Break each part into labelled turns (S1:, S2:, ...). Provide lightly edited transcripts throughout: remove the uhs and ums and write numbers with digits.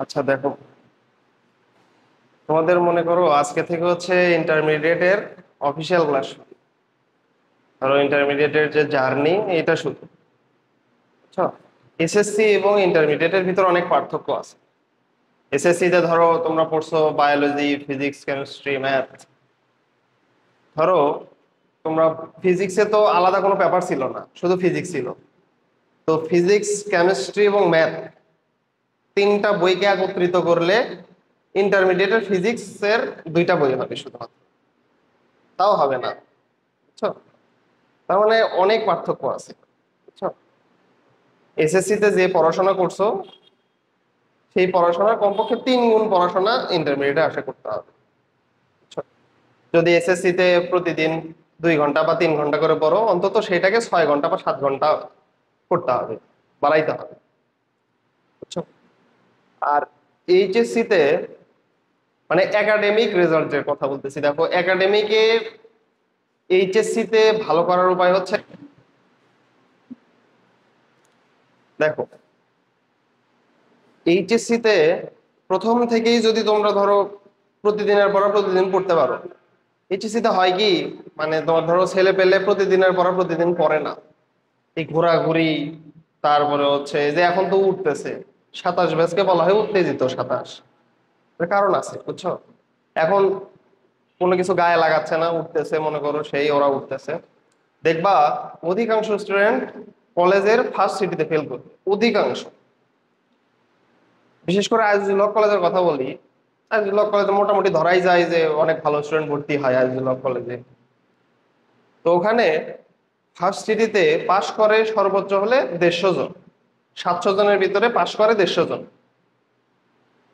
S1: আচ্ছা দেখো, তোমাদের মনে করো আজকে থেকে হচ্ছে ইন্টারমিডিয়েটের অফিসিয়াল ক্লাস। ধরো ইন্টারমিডিয়েটের যে জার্নি এটা শুরু। আচ্ছা, এসএসসি এবং ইন্টারমিডিয়েটের ভিতর অনেক পার্থক্য আছে। এসএসসি তে ধরো তোমরা পড়ছো বায়োলজি, ফিজিক্স, কেমিস্ট্রি, ম্যাথ। ধরো তোমরা ফিজিক্সে তো আলাদা কোনো পেপার ছিল না, শুধু ফিজিক্স ছিল। তো ফিজিক্স, কেমিস্ট্রি এবং ম্যাথ তিনটা বইকে একত্রিত করলে ইন্টারমিডিয়েটের ফিজিক্সের দুইটা বই হবে শুধুমাত্র, তাও হবে না। বুঝছো? তার মানে অনেক পার্থক্য আছে। বুঝছো? এসএসসি তে যে পড়াশোনা করছো সেই পড়াশোনার কমপক্ষে 3 গুণ পড়াশোনা ইন্টারমিডিয়েটে আশা করতে হবে। বুঝছো? যদি এসএসসি তে প্রতিদিন 2 ঘন্টা বা 3 ঘন্টা করে পড়ো, অন্তত সেটাকে 6 ঘন্টা বা 7 ঘন্টা করতে হবে, বাড়াইতে হবে। বুঝছো? আর এইচএসসি তে মানে একাডেমিক রেজাল্টের কথা বলতেছি, দেখো একাডেমিকে এইচএসসি তে ভালো করার উপায় হচ্ছে, দেখো এইচএসসি তে প্রথম থেকেই যদি তোমরা ধরো প্রতিদিনের পড়া প্রতিদিন পড়তে পারো, এইচএসসি তে হয় কি, মানে তোমার ধরো ছেলে পেলে প্রতিদিনের পড়া প্রতিদিন পড়ে না। এই ঘোরাঘুরি, তারপরে হচ্ছে যে এখন তো উঠতেছে 27 ব্যাচকে বলা হয় উত্তেজিত 27। এর কারণ আছে, বুঝছো? এখন কোনো কিছু গায়ে লাগাচ্ছে না, উঠতেছে, মনে করো সেই ওরা উঠতেছে। দেখবা অধিকাংশ স্টুডেন্ট কলেজের ফার্স্ট সিটিতে ফেল করবে, অধিকাংশ। বিশেষ করে আইজিল হক কলেজের কথা বলি, আইজিল হক কলেজে মোটামুটি ধরাই যায় যে অনেক ভালো স্টুডেন্ট ভর্তি হয় আইজিল হক কলেজে। তো ওখানে ফার্স্ট সিটিতে পাশ করে সর্বোচ্চ হলে 150 জন, 700 জনের ভিতরে পাশ করে 150 জন,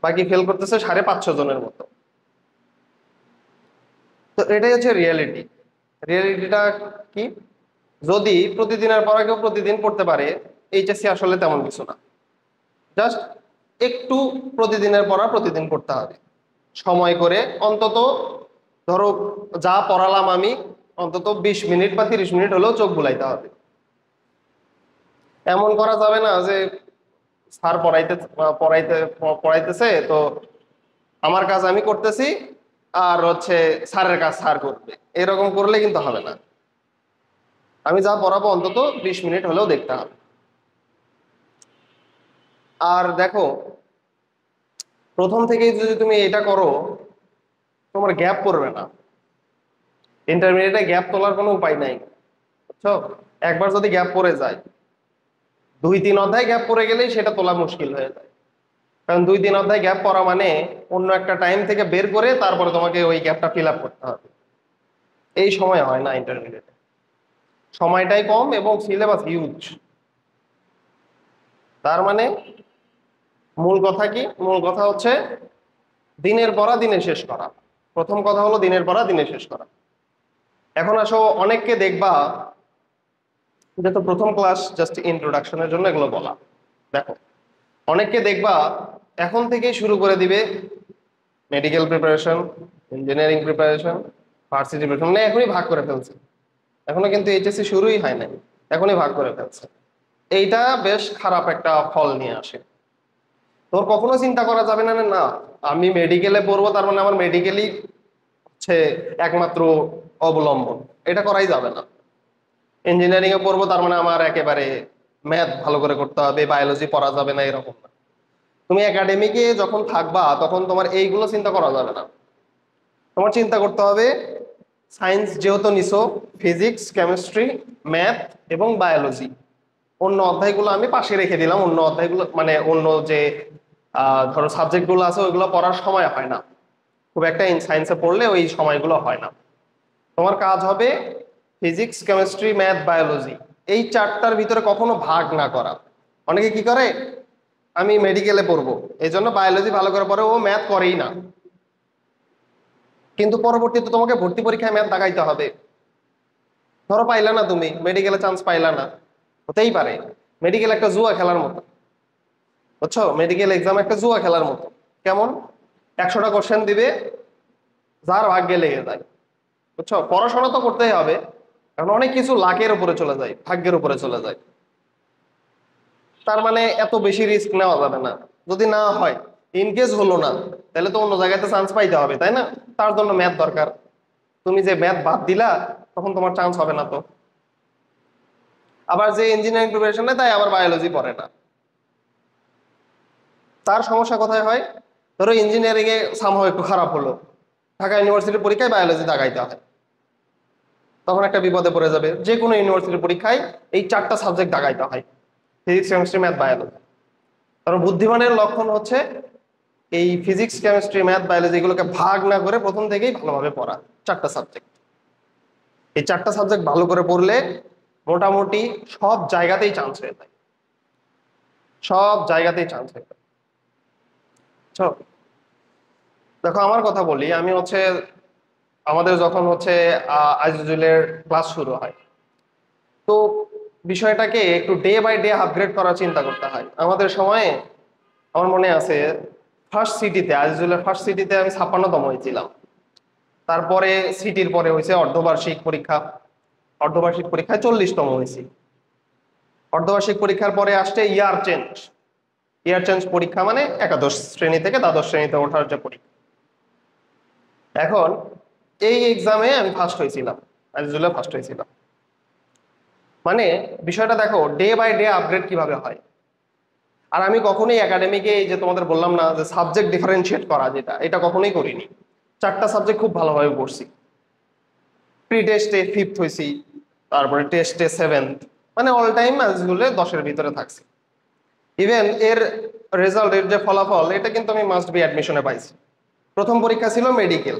S1: বাকি ফেল করতেছে 550 জনের মতো। তো এটাই হচ্ছে রিয়েলিটি। রিয়েলিটিটা কি, যদি প্রতিদিনের পড়া কেউ প্রতিদিন পড়তে পারে, এইচএসসি আসলে তেমন কিছু না। জাস্ট একটু প্রতিদিনের পড়া প্রতিদিন পড়তে হবে, সময় করে অন্তত। ধরো যা পড়ালাম আমি, অন্তত 20 মিনিট বা 30 মিনিট হলেও চোখ বুলাইতে হবে। এমন করা যাবে না যে স্যার পড়াইতেছে তো আমার কাজ আমি করতেছি আর হচ্ছে স্যারের কাজ স্যার করবে, এরকম করলে কিন্তু হবে না। আমি যা পড়াবো অন্তত 20 মিনিট হলেও দেখতে হবে। আর দেখো, প্রথম থেকেই যদি তুমি এটা করো, তোমার গ্যাপ পড়বে না। ইন্টারমিডিয়েটে গ্যাপ তোলার কোনো উপায় নাই। বুঝছো? একবার যদি গ্যাপ পড়ে যায়, 2-3 অধ্যায় গ্যাপ পড়ে গেলেই সেটা তোলা মুশকিল হয়ে যায়। কারণ 2-3 অধ্যায় গ্যাপ পড়া মানে অন্য একটা টাইম থেকে বের করে তারপরে তোমাকে ওই গ্যাপটা ফিল আপ করতে হবে। এই সময় হয় না ইন্টারমিডিয়েটে, সময়টাই কম এবং সিলেবাস হিউজ। তার মানে মূল কথা কি, মূল কথা হচ্ছে দিনের পড়া দিনে শেষ করা। প্রথম কথা হলো দিনের পড়া দিনে শেষ করা। এখন আসো, অনেককে দেখবা, যেহেতু প্রথম ক্লাস জাস্ট ইন্ট্রোডাকশনের জন্য এগুলো বলা। দেখো অনেককে দেখবা এখন থেকেই শুরু করে দিবে medical preparation, engineering preparation, varsity preparation, মানে এখনই ভাগ করে ফেলছে। এখনো কিন্তু এইচএসসি শুরুই হয় নাই, এখনই ভাগ করে ফেলছে। এইটা বেশ খারাপ একটা ফল নিয়ে আসে। তোর কখনো চিন্তা করা যাবে না না আমি মেডিকেলে পড়বো তার মানে আমার মেডিকেলই হচ্ছে একমাত্র অবলম্বন, এটা করাই যাবে না। ইঞ্জিনিয়ারিং এ পড়বো তার মানে আমার একেবারে ম্যাথ ভালো করে করতে হবে, বায়োলজি পড়া যাবে না, এরকম না। তুমি একাডেমিকে যখন থাকবা তখন তোমার এইগুলো চিন্তা করা যাবে না। তোমার চিন্তা করতে হবে সায়েন্স যেহেতু নিছো, ফিজিক্স, কেমিস্ট্রি, ম্যাথ এবং বায়োলজি, অন্য অধ্যায়গুলো আমি পাশে রেখে দিলাম। অন্য অধ্যায়গুলো মানে অন্য যে ধরো সাবজেক্ট গুলো আছে ওইগুলো পড়ার সময় হয় না, খুব একটা সায়েন্সে পড়লে ওই সময়গুলো হয় না। তোমার কাজ হবে ফিজিক্স, কেমিস্ট্রি, ম্যাথ, বায়োলজি, এই চারটার ভিতরে কখনো ভাগ না করা। অনেকে কি করে, আমি মেডিকেলে পড়বো এই জন্য বায়োলজি ভালো করে পড়ে, ও ম্যাথ করেই না। কিন্তু পরবর্তীতে তোমাকে ভর্তি পরীক্ষায় ম্যাথ দাগাইতে হবে। ধরো পাইলা না, তুমি মেডিকেলে চান্স পাইলা না, হতেই পারে। মেডিকেল একটা জুয়া খেলার মতো। বুঝছো? মেডিকেল এক্সাম একটা জুয়া খেলার মতো। কেমন? 100টা কোশ্চেন দিবে, যার ভাগ্যে লেগে যায়। বুঝছো? পড়াশোনা তো করতেই হবে, কারণ অনেক কিছু লাকের উপরে চলে যায়, ভাগ্যের উপরে চলে যায়। তার মানে এত বেশি রিস্ক নেওয়া যাবে না। যদি না হয় ইনকেস হলো না, তাহলে তো অন্য জায়গাতে চান্স পাইতে হবে, তাই না? তার জন্য ম্যাথ দরকার। তুমি যে ম্যাথ বাদ দিলা, তখন তোমার চান্স হবে না। তো আবার যে ইঞ্জিনিয়ারিং প্রিপারেশন নেয় তাই আবার বায়োলজি পড়ে না, তার সমস্যা কোথায় হয়? ধরো ইঞ্জিনিয়ারিং এ সামহাও একটু খারাপ হলো, ঢাকা ইউনিভার্সিটির পরীক্ষায় বায়োলজি দাগাইতে হয়, তখন একটা বিপদে পড়ে যাবে। যে কোনো ইউনিভার্সিটির পরীক্ষায় এই 4টা সাবজেক্ট দাগাইতে হয়, ফিজিক্স, কেমিস্ট্রি, ম্যাথ, বায়োলজি। কারণ বুদ্ধিমানের লক্ষণ হচ্ছে এই ফিজিক্স, কেমিস্ট্রি, ম্যাথ, বায়োলজি এগুলোকে ভাগ না করে প্রথম থেকেই ভালোভাবে পড়া। 4টা সাবজেক্ট, এই 4টা সাবজেক্ট ভালো করে পড়লে মোটামুটি সব জায়গাতেই চান্স হয়ে যায়, সব জায়গাতেই চান্স হয়ে যায়। বুঝছো? দেখো আমার কথা বলি, আমি হচ্ছে আমাদের যখন হচ্ছে আজিজুলের ক্লাস শুরু হয়, তো বিষয়টাকে একটু ডে বাই ডে আপগ্রেড করার চিন্তা করতে হয়। আমাদের সময়ে আমার মনে আছে ফার্স্ট সিটিতে, আজিজুলের ফার্স্ট সিটিতে আমি 56তম হয়েছিলাম। তারপরে সিটির পরে হয়েছে অর্ধবার্ষিক পরীক্ষা, অর্ধবার্ষিক পরীক্ষায় 40তম হয়েছি। অর্ধবার্ষিক পরীক্ষার পরে আসছে ইয়ার চেঞ্জ। ইয়ার চেঞ্জ পরীক্ষা মানে একাদশ শ্রেণী থেকে দ্বাদশ শ্রেণীতে ওঠার যে পরীক্ষা। এখন এই এক্সামে আমি ফার্স্ট হয়েছিলাম, আজিজুলে ফার্স্ট হয়েছিলাম। মানে বিষয়টা দেখো ডে বাই ডে আপগ্রেড কিভাবে হয়। আর আমি কখনোই একাডেমিকে, এই যে তোমাদের বললাম না যে সাবজেক্ট ডিফারেন্সিয়েট করা, যেটা এটা কখনোই করিনি। 4টা সাবজেক্ট খুব ভালোভাবে পড়ছি। প্রি টেস্টে 5th হয়েছি, তারপরে টেস্টে 7th, মানে অল টাইম আজিজুলে 10-এর ভিতরে থাকছি। ইভেন এর রেজাল্ট, এর যে ফলাফল, এটা কিন্তু আমি মাস্ট বি অ্যাডমিশনে পাইছি। প্রথম পরীক্ষা ছিল মেডিকেল,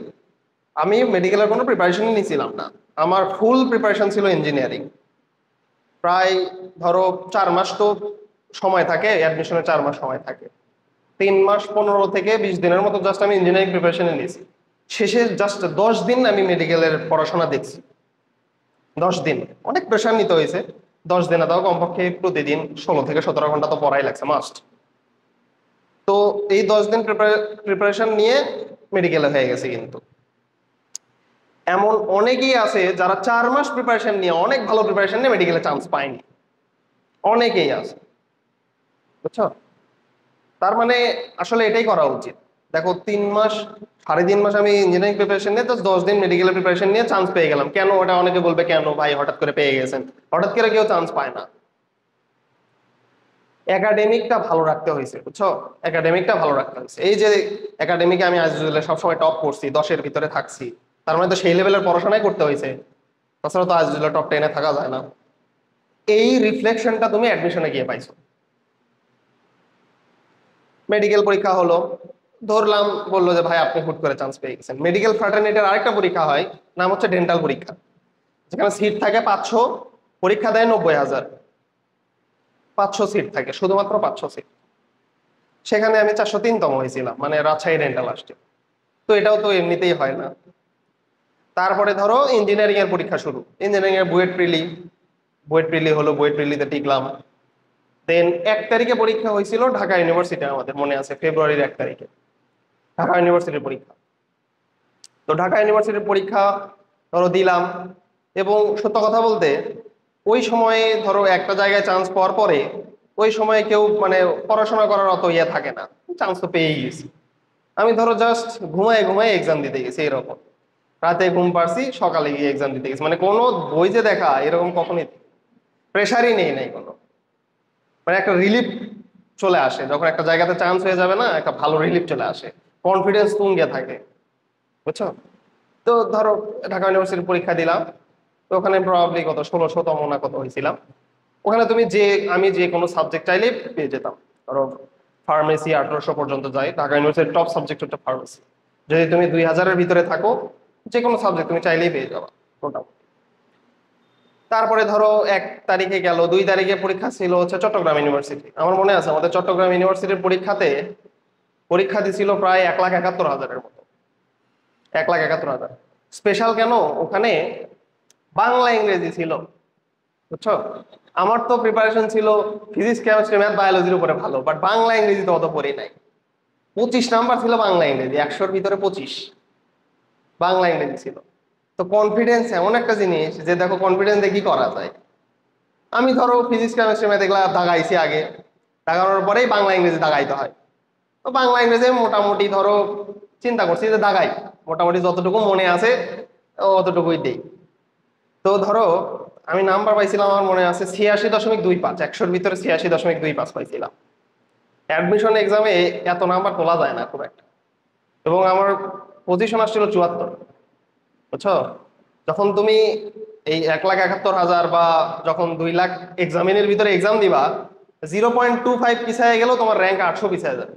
S1: আমি মেডিকেলের কোনো প্রিপারেশনই নিছিলাম না, আমার ফুল প্রিপারেশন ছিল ইঞ্জিনিয়ারিং। প্রায় ধরো 4 মাস তো সময় থাকে, অ্যাডমিশনে 4 মাস সময় থাকে, 3 মাস 15 থেকে 20 দিনের মতো জাস্ট আমি ইঞ্জিনিয়ারিং প্রিপারেশনে নিয়েছি। শেষে জাস্ট 10 দিন আমি মেডিকেলের পড়াশোনা দেখছি। 10 দিন অনেক প্রেশার নিতে হয়েছে। 10 দিনে তাও কমপক্ষে প্রতিদিন 16 থেকে 17 ঘন্টা তো পড়াই লাগছে মাস্ট। তো এই 10 দিন প্রিপারেশন নিয়ে মেডিকেলে হয়ে গেছে। কিন্তু এমন অনেকেই আছে যারা 4 মাস প্রিপারেশন নিয়ে, অনেক ভালো প্রিপারেশন নিয়ে মেডিকেলে চান্স পায়নি, অনেকেই আছে। বুঝছো? তার মানে আসলে এটাই করা উচিত। দেখো 3 মাস, 3.5 মাস আমি ইঞ্জিনিয়ারিং প্রিপারেশন নিয়ে জাস্ট 10 দিন মেডিকেলের প্রিপারেশন নিয়ে চান্স পেয়ে গেলাম। কেন? ওটা অনেকে বলবে কেন ভাই হঠাৎ করে পেয়ে গেছেন? হঠাৎ করে কেউ চান্স পায় না। একাডেমিকটা ভালো রাখতে হয়েছে, বুঝছো? একাডেমিকটা ভালো রাখতে হয়েছে। এই যে একাডেমিকে আমি আজিজুলে সবসময় টপ করছি, 10-এর ভিতরে থাকছি, তার মানে তো সেই লেভেলের পড়াশোনাই করতে হয়েছে, তাছাড়া তো আজিজুলে টপ 10-এ থাকা যায় না। এই রিফ্লেকশনটা তুমি অ্যাডমিশনে গিয়ে পাইছো। মেডিকেল পরীক্ষা হলো, ধরলাম বললো যে ভাই আপনি হুট করে চান্স পেয়ে গেছেন। মেডিকেল ফ্র্যাটার্নিটির আরেকটা পরীক্ষা হয়, নাম হচ্ছে ডেন্টাল পরীক্ষা, যেখানে সিট থাকে 500, পরীক্ষা দেয় 90,000। 500 সিট থাকে, শুধুমাত্র 500 সিট। সেখানে আমি 403তম হয়েছিলাম, মানে রাজশাহী ডেন্টাল আসছে। তো এটাও তো এমনিতেই হয় না। তারপরে ধরো ইঞ্জিনিয়ারিং এর পরীক্ষা শুরু, ইঞ্জিনিয়ারিং এর বুয়েট প্রিলি, বুয়েট প্রিলি হলো, বুয়েট প্রিলিতে টিকলাম। দেন 1 তারিখে পরীক্ষা হয়েছিল ঢাকা ইউনিভার্সিটি, আমাদের মনে আছে ফেব্রুয়ারির 1 তারিখে ঢাকা ইউনিভার্সিটির পরীক্ষা। তো ঢাকা ইউনিভার্সিটির পরীক্ষা ধরো দিলাম, এবং সত্য কথা বলতে ওই সময়ে ধরো একটা জায়গায় চান্স পাওয়ার পরে ওই সময় কেউ মানে পড়াশোনা করার অত ইয়ে থাকে না, চান্স তো পেয়েই গেছি। আমি ধরো জাস্ট ঘুমায় ঘুমায় এক্সাম দিতে গেছি এরকম, রাতে ঘুম পারছি, সকালে গিয়ে এক্সাম দিতে গেছি, মানে কোনো বই যে দেখা এরকম কখনই প্রেশারই নেই, নাই কোনো। মানে একটা রিলিফ চলে আসে যখন একটা জায়গাতে চান্স হয়ে যাবে না, একটা ভালো রিলিফ চলে আসে, কনফিডেন্স তুঙ্গে থাকে। বুঝছো? তো ধরো ঢাকা ইউনিভার্সিটির পরীক্ষা দিলাম, তো ওখানে প্রবাবলি কত 1600তম না কত হয়েছিলাম। ওখানে তুমি যে, আমি যে কোনো সাবজেক্ট চাইলেই পেয়ে যেতাম। ধরো ফার্মেসি 1800 পর্যন্ত যায়, ঢাকা ইউনিভার্সিটির টপ সাবজেক্ট হচ্ছে ফার্মেসি। যদি তুমি 2000-এর ভিতরে থাকো, যে কোনো সাবজেক্ট তুমি চাইলেই পেয়ে যাবা মোটামুটি। তারপরে ধরো 1 তারিখে গেল, 2 তারিখে পরীক্ষা ছিল হচ্ছে চট্টগ্রাম ইউনিভার্সিটি। আমার মনে আছে আমাদের চট্টগ্রাম ইউনিভার্সিটির পরীক্ষাতে পরীক্ষা দিছিল প্রায় 1,71,000-এর মতো, 1,71,000। স্পেশাল কেন? ওখানে বাংলা ইংরেজি ছিল। বুঝছো? আমার তো প্রিপারেশন ছিল ফিজিক্স, কেমিস্ট্রি, ম্যাথ, বায়োলজির উপরে ভালো, বাট বাংলা ইংরেজি তো অত পড়ি নাই। 25 নাম্বার ছিল বাংলা ইংরেজি, 100-এর ভিতরে 25 বাংলা ইংরেজি ছিল। তো কনফিডেন্স এমন একটা জিনিস যে দেখো কনফিডেন্স দিয়ে কি করা যায়। আমি ধরো ফিজিক্স, কেমিস্ট্রি, ম্যাথ এগুলা দাগাইছি আগে, দাগানোর পরেই বাংলা ইংরেজি দাগাইতে হয়। তো তো বাংলা ইংরেজি মোটামুটি ধরো চিন্তা করছি যে দাগাই, মোটামুটি যতটুকু মনে আছে অতটুকুই দেই। তো ধরো আমি নাম্বার পাইছিলাম, আমার মনে আছে 86.25, 100-র ভিতরে 86.25 পাইছিলাম। অ্যাডমিশন এক্সামে এত নাম্বার তোলা যায় না খুব একটা, এবং আমার পজিশন আসছিল 74, বুঝছো। যখন তুমি এই 1,71,000 বা যখন 2 লাখ এক্সামিনের ভিতরে এক্সাম দিবা, 0.25 পিছায় গেলেও তোমার র্যাঙ্ক 800 পিছায় যাবে,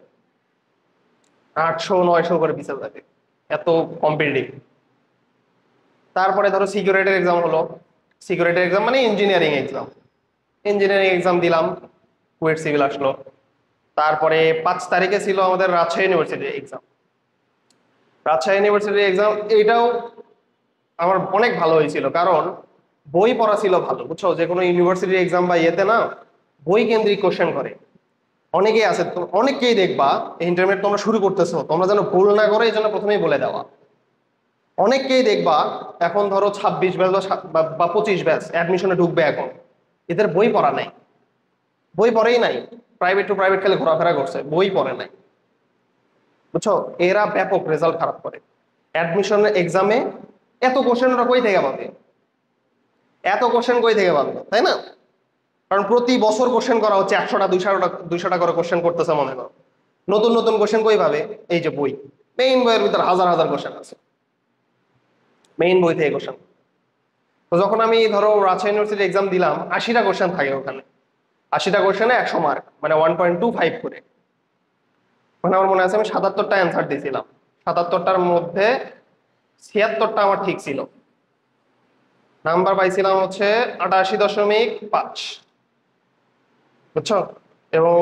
S1: 800-900 করে পিছায় যাবে, এত কম্পিটিটিভ। তারপরে ধরো সিকিউরিটির এক্সাম হলো, সিকিউরিটি এক্সাম মানে ইঞ্জিনিয়ারিং এক্সাম, ইঞ্জিনিয়ারিং এক্সাম দিলাম, কুয়েট সিভিল আসলো। তারপরে 5 তারিখে ছিল আমাদের রাজশাহী ইউনিভার্সিটির এক্সাম। রাজশাহী ইউনিভার্সিটির এক্সাম এইটাও আমার অনেক ভালো হয়েছিল, কারণ বই পড়া ছিল ভালো, বুঝছো। যে কোনো ইউনিভার্সিটির এক্সাম বা ইয়েতে না বই কেন্দ্রিক কোশ্চেন করে। অনেকেই আছে, অনেককেই দেখবা ইন্টারমিডিয়েট তোমরা শুরু করতেছো, তোমরা যেন ভুল না করে এই জন্য প্রথমেই বলে দেওয়া। অনেককেই দেখবা এখন ধরো 26 ব্যাচ বা 25 ব্যাচ অ্যাডমিশনে ঢুকবে, এখন এদের বই পড়া নাই, বই পড়েই নাই, প্রাইভেট টু প্রাইভেট খালি ঘোরাফেরা করছে, বই পড়ে নাই, বুঝছো। এরা ব্যাপক রেজাল্ট খারাপ করে অ্যাডমিশনের এক্সামে। এত কোশ্চেন ওরা কই থেকে পাবে, এত কোশ্চেন কই থেকে পাবে, তাই না? কারণ প্রতি বছর কোশ্চেন করা হচ্ছে, 100টা 200টা করে কোশ্চেন করতেছে মনে করো। নতুন নতুন কোশ্চেন কই পাবে? এই যে বই, মেইন বইয়ের ভিতরে হাজার হাজার কোশ্চেন আছে, মেইন বই থেকে কোশ্চেন। তো যখন আমি ধরো রাজশাহী ইউনিভার্সিটি এক্সাম দিলাম, 80টা কোশ্চেন থাকে ওখানে, 80টা কোশ্চেনে 100 মার্ক, মানে 1.25 করে। মানে আমার মনে আছে আমি 77টা অ্যান্সার দিয়েছিলাম, 77টার মধ্যে 76টা আমার ঠিক ছিল, নাম্বার পাইছিলাম হচ্ছে 88.5, বুঝছো। এবং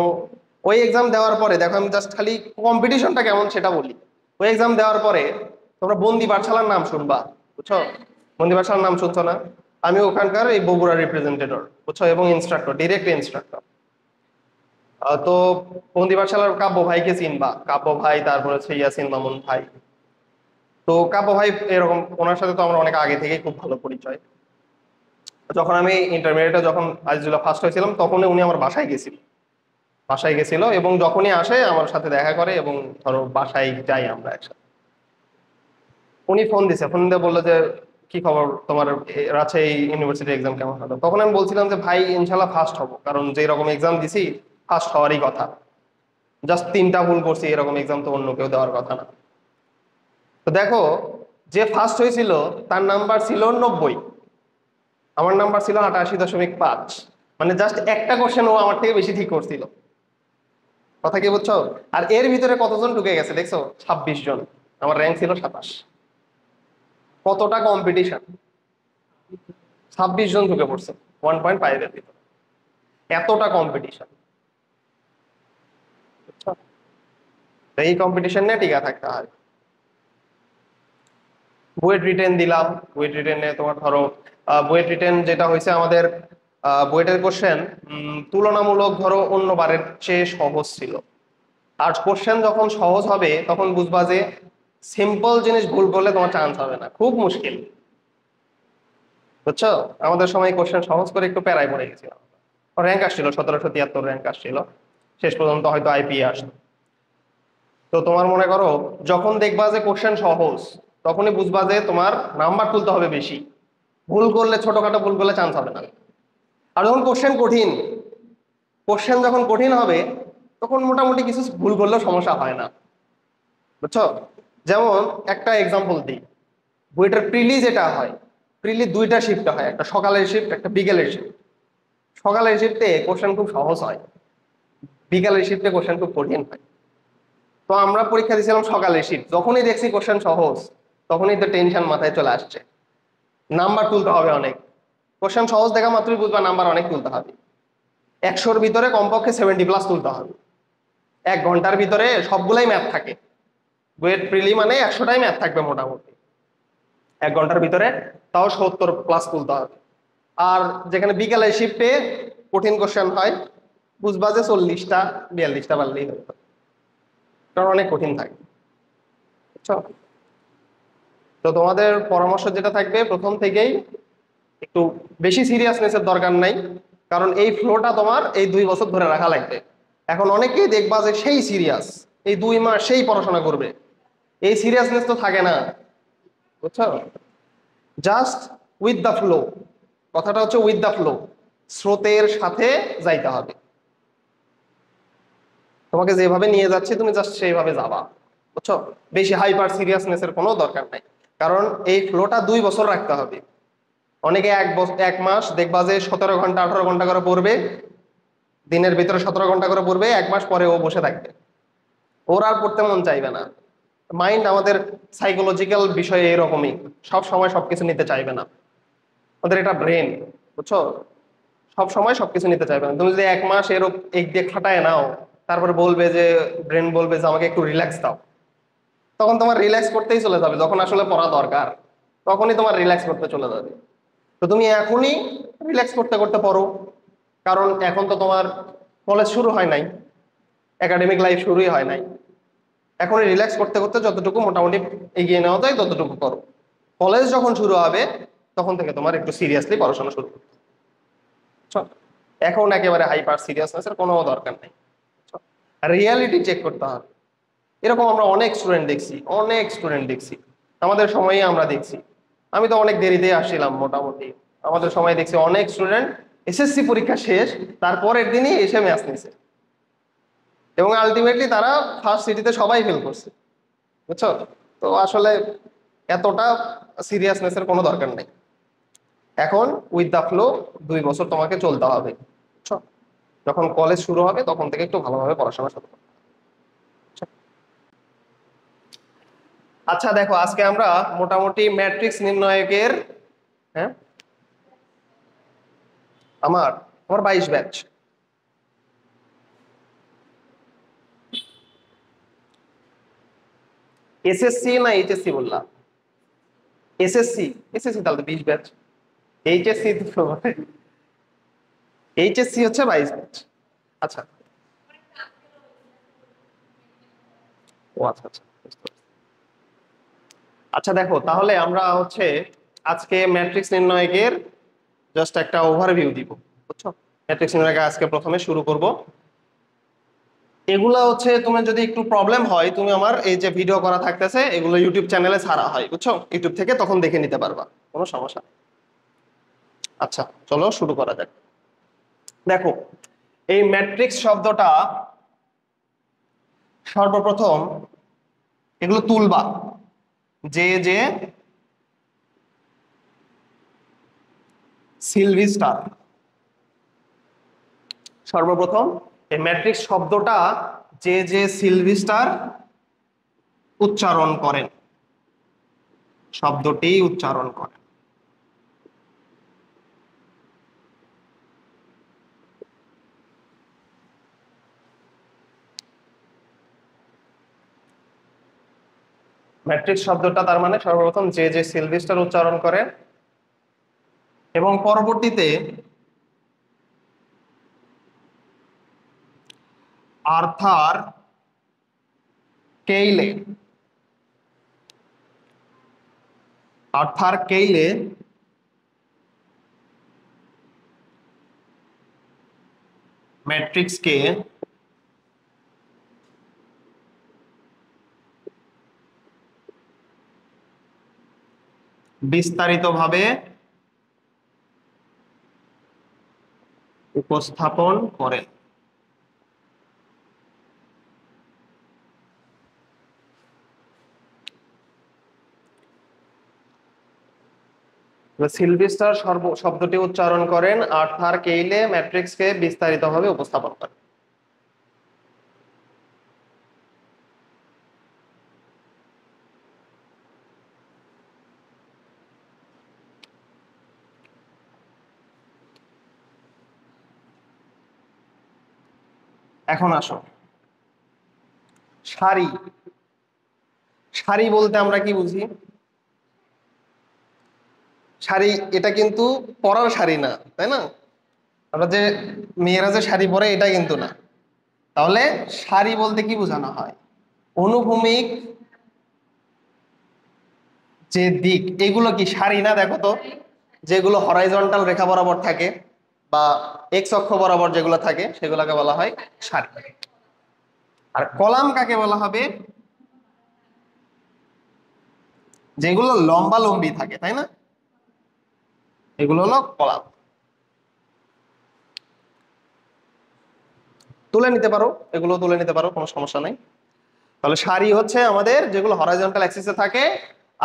S1: ওই এক্সাম দেওয়ার পরে দেখো, আমি জাস্ট খালি কম্পিটিশনটা কেমন সেটা বলি। ওই এক্সাম দেওয়ার পরে তোমরা বন্দি পাঠশালার নাম শুনবা, বুঝছো। বন্দি পাঠশালার নাম শুনছো না? আমি ওখানকার এই বগুড়া রিপ্রেজেন্টেটর, বুঝছো, এবং ইনস্ট্রাক্টর, ডিরেক্ট ইনস্ট্রাক্টর। তো বন্দি পাঠশালার কাব্য ভাইকে চিনবা, কাব্য ভাই, তারপরে হচ্ছে ইয়াসিন মামুন ভাই। তো কাব্য ভাই এরকম, ওনার সাথে তো আমরা অনেক আগে থেকেই খুব ভালো পরিচয়। যখন আমি ইন্টারমিডিয়েটে যখন আজিজুল্লাহ ফার্স্ট হয়েছিলাম, তখনই উনি আমার বাসায় গেছিল, এবং যখনই আসে আমার সাথে দেখা করে, এবং ধরো বাসায় যাই আমরা একসাথে। উনি ফোন দিছে, ফোন দিয়ে বললো যে কি খবর তোমার, রাজশাহী ইউনিভার্সিটি এক্সাম কেমন হলো? তখন আমি বলছিলাম যে ভাই ইনশাল্লাহ ফার্স্ট হবো, কারণ যে রকম এক্সাম দিছি ফার্স্ট হওয়ারই কথা, জাস্ট 3টা ভুল করছি, এরকম এক্সাম তো অন্য কেউ দেওয়ার কথা না। তো দেখো, যে ফার্স্ট হয়েছিল তার নাম্বার ছিল 90, আমার নাম্বার ছিল 88.5, মানে জাস্ট একটা কোশ্চেন ও আমার থেকে বেশি ঠিক করছিল, কথা কি বুঝছো? আর এর ভিতরে কতজন ঢুকে গেছে দেখছো? 26 জন, আমার র্যাঙ্ক ছিল 27। কতটা কম্পিটিশন, 26 জন ঢুকে পড়ছে 1.5 এর ভিতরে, এতটা কম্পিটিশন। এই কম্পিটিশন নিয়ে টিকা থাকতে হয়। বুয়েট রিটেন দিলাম, বুয়েট রিটেনে তোমার ধরো বুয়েট রিটেন যেটা হয়েছে আমাদের, বুয়েটের কোশ্চেন তুলনামূলক ধরো অন্যবারের চেয়ে সহজ ছিল। আর কোশ্চেন যখন সহজ হবে তখন বুঝবা যে সিম্পল জিনিস ভুল করলে তোমার চান্স হবে না, খুব মুশকিল, বুঝছো। আমাদের সময় কোশ্চেন সহজ করে একটু প্যারায় পড়ে গেছিলাম, র্যাঙ্ক আসছিল 1773 র্যাঙ্ক আসছিল, শেষ পর্যন্ত হয়তো আইপিএ আসতো। তো তোমার মনে করো যখন দেখবা যে কোশ্চেন সহজ, তখনই বুঝবা যে তোমার নাম্বার তুলতে হবে বেশি, ভুল করলে, ছোটখাটো ভুল করলে চান্স হবে না। আর যখন কোশ্চেন কঠিন, কোশ্চেন যখন কঠিন হবে তখন মোটামুটি কিছু ভুল করলেও সমস্যা হয় না, বুঝছো। যেমন একটা এক্সাম্পল দিই, বুয়েটের প্রিলি যেটা হয়, প্রিলি 2টা শিফটে হয়, একটা সকালের শিফট, একটা বিকেলের শিফট। সকালের শিফটে কোশ্চেন খুব সহজ হয়, বিকালের শিফটে কোশ্চেন খুব কঠিন হয়। তো আমরা পরীক্ষা দিয়েছিলাম সকালের শিফট, যখনই দেখছি কোশ্চেন সহজ তখনই তো টেনশন মাথায় চলে আসছে, নাম্বার তুলতে হবে অনেক। কোশ্চেন সহজ দেখা মাত্রই বুঝবা নাম্বার অনেক তুলতে হবে, 100-র ভিতরে কমপক্ষে 70+ তুলতে হবে। 1 ঘন্টার ভিতরে সবগুলাই ম্যাথ থাকে, বুয়েট প্রিলি মানে 100টাই ম্যাথ থাকবে মোটামুটি 1 ঘন্টার ভিতরে, তাও 70+ তুলতে হবে। আর যেখানে বিকেলের শিফটে কঠিন কোশ্চেন হয়, বুঝবা যে 40টা 42টা পারলেই হতো, কারণ অনেক কঠিন থাকে, বুঝছো। তো তোমাদের পরামর্শ যেটা থাকবে, প্রথম থেকেই একটু বেশি সিরিয়াসনেসের দরকার নাই, কারণ এই ফ্লোটা তোমার এই 2 বছর ধরে রাখা লাগবে। এখন অনেকেই দেখবা যে সেই সিরিয়াস, এই 2 মাস সেই পড়াশোনা করবে, এই সিরিয়াসনেস তো থাকে না, বুঝছো? জাস্ট উইথ দ্য ফ্লো, কথাটা হচ্ছে উইথ দ্য ফ্লো, স্রোতের সাথে যাইতে হবে। তোমাকে যেভাবে নিয়ে যাচ্ছে তুমি জাস্ট সেইভাবে যাবা, বুঝছো? বেশি হাইপার সিরিয়াসনেসের কোনো দরকার নাই, কারণ এই ফ্লোটা 2 বছর রাখতে হবে। অনেকে 1 মাস দেখবা যে 17 ঘন্টা 18 ঘন্টা করে পড়বে, দিনের ভিতরে 17 ঘন্টা করে পড়বে, 1 মাস পরে ও বসে থাকবে, ওর আর পড়তে মন চাইবে না। মাইন্ড আমাদের সাইকোলজিক্যাল বিষয়ে এরকমই, সব সময় সবকিছু নিতে চাইবে না, ওদের এটা ব্রেন, বুঝছো? সব সময় সবকিছু নিতে চাইবে না। তুমি যদি 1 মাস এরকম এক দিয়ে খাটায় নাও, তারপরে বলবে যে, ব্রেন বলবে যে আমাকে একটু রিল্যাক্স দাও, তখন তোমার রিল্যাক্স করতেই চলে যাবে, যখন আসলে পড়া দরকার তখনই তোমার রিল্যাক্স করতে চলে যাবে। তো তুমি এখনই রিল্যাক্স করতে করতে পড়ো, কারণ এখন তো তোমার কলেজ শুরু হয় নাই, একাডেমিক লাইফ শুরুই হয় নাই। এখন রিল্যাক্স করতে করতে যতটুকু মোটামুটি এগিয়ে নেওয়া যায় ততটুকু করো। কলেজ যখন শুরু হবে তখন থেকে তোমার একটু সিরিয়াসলি পড়াশোনা শুরু করতে হবে, বুঝছো? এখন একেবারে হাইপার সিরিয়াসনেসের কোনো দরকার নেই, রিয়ালিটি চেক করতে হবে। এরকম আমরা অনেক স্টুডেন্ট দেখছি, অনেক স্টুডেন্ট দেখছি, আমাদের সময়ে আমরা দেখছি। আমি তো অনেক দেরিতে আসছিলাম মোটামুটি, আমাদের সময় দেখছি অনেক স্টুডেন্ট এসএসসি পরীক্ষা শেষ তারপরের দিনই এসে ম্যাথ নিছে, এবং আলটিমেটলি তারা ফার্স্ট সিটিতে সবাই ফেল করছে, বুঝছো? তো আসলে এতটা সিরিয়াসনেসের কোনো দরকার নেই। এখন উইথ দ্য ফ্লো 2 বছর তোমাকে চলতে হবে, বুঝছো? যখন কলেজ শুরু হবে তখন থেকে একটু ভালোভাবে পড়াশোনা শুরু করো। আচ্ছা দেখো, আজকে আমরা মোটামুটি ম্যাট্রিক্স নির্ণায়কের, হ্যাঁ, আমার আমার 22 ব্যাচ। এসএসসি না এইচএসসি বললাম? এসএসসি, এসএসসি তাহলে 20 ব্যাচ। এইচএসসি তো, এইচএসসি হচ্ছে 22 ব্যাচ। আচ্ছা, ও আচ্ছা আচ্ছা, বুঝতে পারছি। আচ্ছা দেখো, তাহলে আমরা হচ্ছে আজকে ম্যাট্রিক্স নির্ণায়কের জাস্ট একটা ওভারভিউ দিব, বুঝছো? ম্যাট্রিক্স নির্ণায়ক আজকে প্রথমে শুরু করব। এগুলা হচ্ছে তোমার যদি একটু প্রবলেম হয়, তুমি আমার এই যে ভিডিও করা থাকতেছে এগুলো ইউটিউব চ্যানেলে ছাড়া হয়, বুঝছো? ইউটিউব থেকে তখন দেখে নিতে পারবা, কোনো সমস্যা নেই। আচ্ছা চলো শুরু করা যাক। দেখো, এই ম্যাট্রিক্স শব্দটা সর্বপ্রথম, এগুলো তুলবা, যে যে সিলভিস্টার সর্বপ্রথম এই ম্যাট্রিক্স শব্দটা যে যে সিলভিস্টার উচ্চারণ করেন, শব্দটি উচ্চারণ করেন। ম্যাট্রিক্স শব্দটা তার মানে সর্বপ্রথম যে যে সিলভিস্টার উচ্চারণ করেন, এবং পরবর্তীতে আর্থার কেইলে, আর্থার কেইলে ম্যাট্রিক্সকে বিস্তারিতভাবে উপস্থাপন করেন। সিলভিস্টার শব্দটি উচ্চারণ করেন, আর্থার কেইলে ম্যাট্রিক্সকে বিস্তারিতভাবে উপস্থাপন করেন। এখন আসো, সারি। সারি বলতে আমরা কি বুঝি? শাড়ি, এটা কিন্তু পরার শাড়ি না, তাই না? আমরা যে মেয়েরা যে শাড়ি পরে এটা কিন্তু না। তাহলে শাড়ি বলতে কি বোঝানো হয়? অনুভূমিক যে দিক, এগুলো কি সারি না? দেখো তো, যেগুলো হরাইজন্টাল রেখা বরাবর থাকে বা এক্স অক্ষ বরাবর যেগুলো থাকে সেগুলোকে বলা হয় সারি। আর কলাম কাকে বলা হবে? যেগুলো লম্বা লম্বি থাকে, তাই না? এগুলো হলো কলাম। তুলে নিতে পারো, এগুলো তুলে নিতে পারো, কোনো সমস্যা নাই। তাহলে সারি হচ্ছে আমাদের যেগুলো হরাইজন্টাল অ্যাক্সিসে থাকে,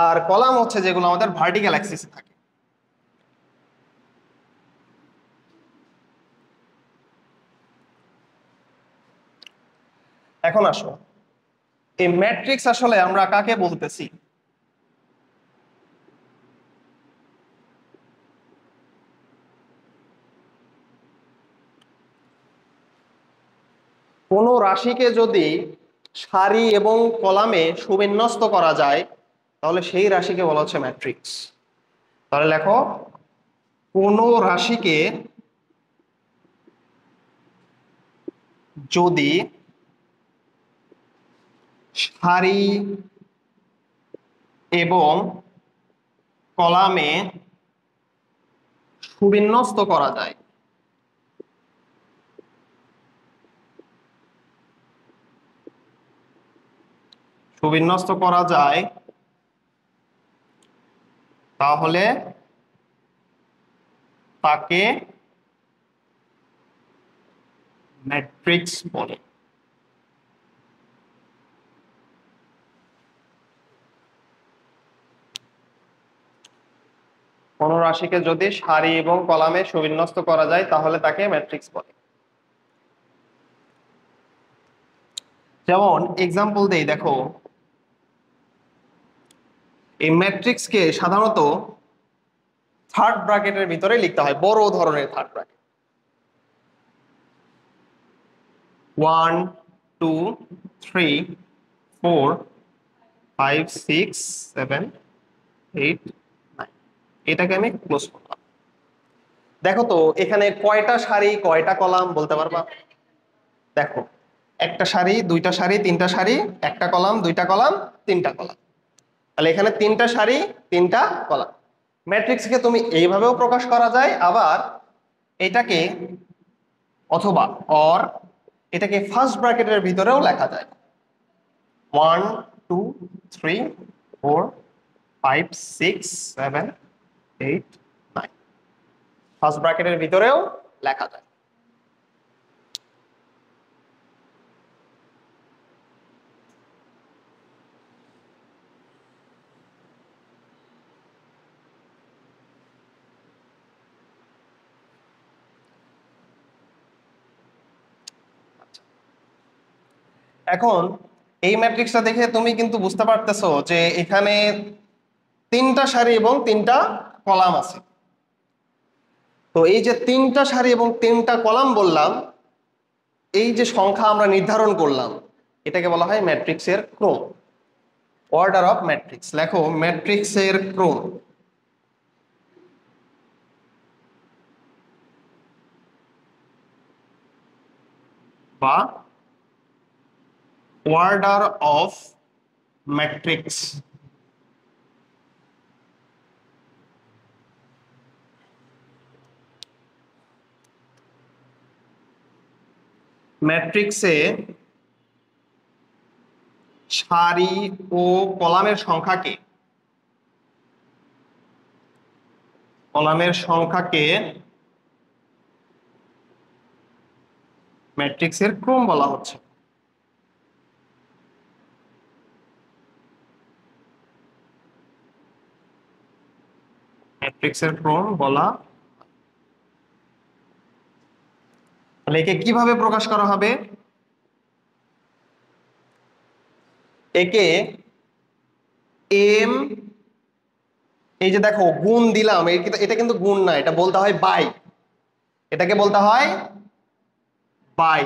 S1: আর কলাম হচ্ছে যেগুলো আমাদের ভার্টিক্যাল অ্যাক্সিসে থাকে। এখন আসো, এই ম্যাট্রিক্স আসলে আমরা কাকে বলতেছি? কোন রাশিকে যদি সারি এবং কলামে সুবিন্যস্ত করা যায় তাহলে সেই রাশিকে বলা হচ্ছে ম্যাট্রিক্স। তাহলে লেখো, কোন রাশিকে যদি সারি এবং কলামে সুবিন্যস্ত করা যায়, সুবিন্যস্ত করা যায় তাহলে তাকে ম্যাট্রিক্স বলে। কোন রাশিকে যদি সারি এবং কলামে সুবিন্যস্ত করা যায় তাহলে তাকে ম্যাট্রিক্স বলে। যেমন এক্সাম্পল দেই, দেখো এই ম্যাট্রিক্সকে সাধারণত থার্ড ব্র্যাকেটের ভিতরে লিখতে হয়, বড় ধরনের থার্ড ব্র্যাকেট। 1 2 3 4 5 6 7 8 9, এটাকে আমি ক্লোজ করলাম। দেখো তো এখানে কয়টা সারি কয়টা কলাম বলতে পারবা? দেখো, একটা সারি, দুইটা সারি, তিনটা সারি, একটা কলাম, দুইটা কলাম, তিনটা কলাম। তাহলে এখানে তিনটা সারি, তিনটা কলাম। ম্যাট্রিক্সকে তুমি এইভাবেও প্রকাশ করা যায়, আবার এটাকে অথবা অর এটাকে ফার্স্ট ব্র্যাকেটের ভিতরেও লেখা যায়। 1 2 3 4 5 6 7 8 9, ফার্স্ট ব্র্যাকেটের ভিতরেও লেখা যায়। এখন এই ম্যাট্রিক্সটা দেখে তুমি কিন্তু বুঝতে পারতেছো যে এখানে তিনটা সারি এবং তিনটা কলাম আছে। তো এই যে তিনটা সারি এবং তিনটা কলাম বললাম, এই যে সংখ্যা আমরা নির্ধারণ করলাম, এটাকে বলা হয় ম্যাট্রিক্সের ক্রম, অর্ডার অফ ম্যাট্রিক্স। লেখো, ম্যাট্রিক্সের ক্রম বা অর্ডার অফ ম্যাট্রিক্স। ম্যাট্রিক্সে সারি ও কলামের সংখ্যাকে, কলামের সংখ্যাকে ম্যাট্রিক্সের ক্রম বলা হচ্ছে। ম্যাট্রিক্সের ক্রম বলা। তাহলে একে কিভাবে প্রকাশ করা হবে? একে এম, এই যে দেখো গুণ দিলাম, এটা কিন্তু গুণ না, এটা বলতে হয় বাই। এটাকে বলতে হয় বাই।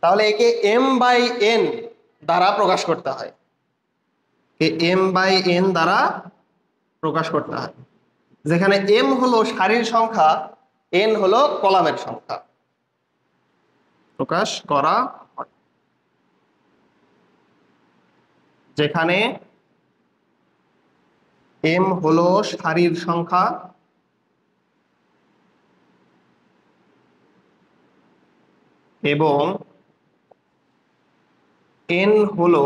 S1: তাহলে একে এম বাই এন দ্বারা প্রকাশ করতে হয়, এম বাই এন দ্বারা প্রকাশ করতে হয়, যেখানে এম হলো সারির সংখ্যা, এন হলো কলামের সংখ্যা প্রকাশ করা হয়। যেখানে এম হলো সারির সংখ্যা এবং এন হলো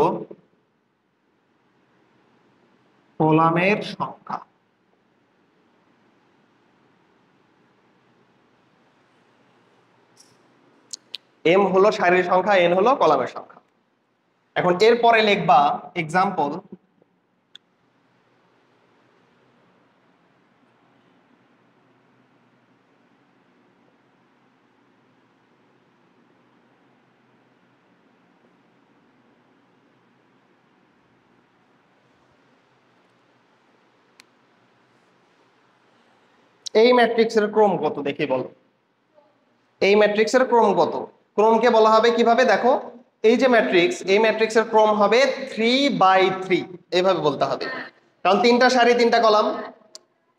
S1: কলামের সংখ্যা। এম হলো সারির সংখ্যা, এন হলো কলামের সংখ্যা। এখন এরপরে লিখবা এক্সাম্পল, এই ম্যাট্রিক্সের ক্রম কত দেখি বলো। এই ম্যাট্রিক্সের ক্রম কত? ক্রমকে বলা হবে কিভাবে দেখো, এই যে ম্যাট্রিক্স, এই ম্যাট্রিক্সের ক্রম হবে 3/3, এইভাবে বলতে হবে, কারণ তিনটা সারি তিনটা কলাম,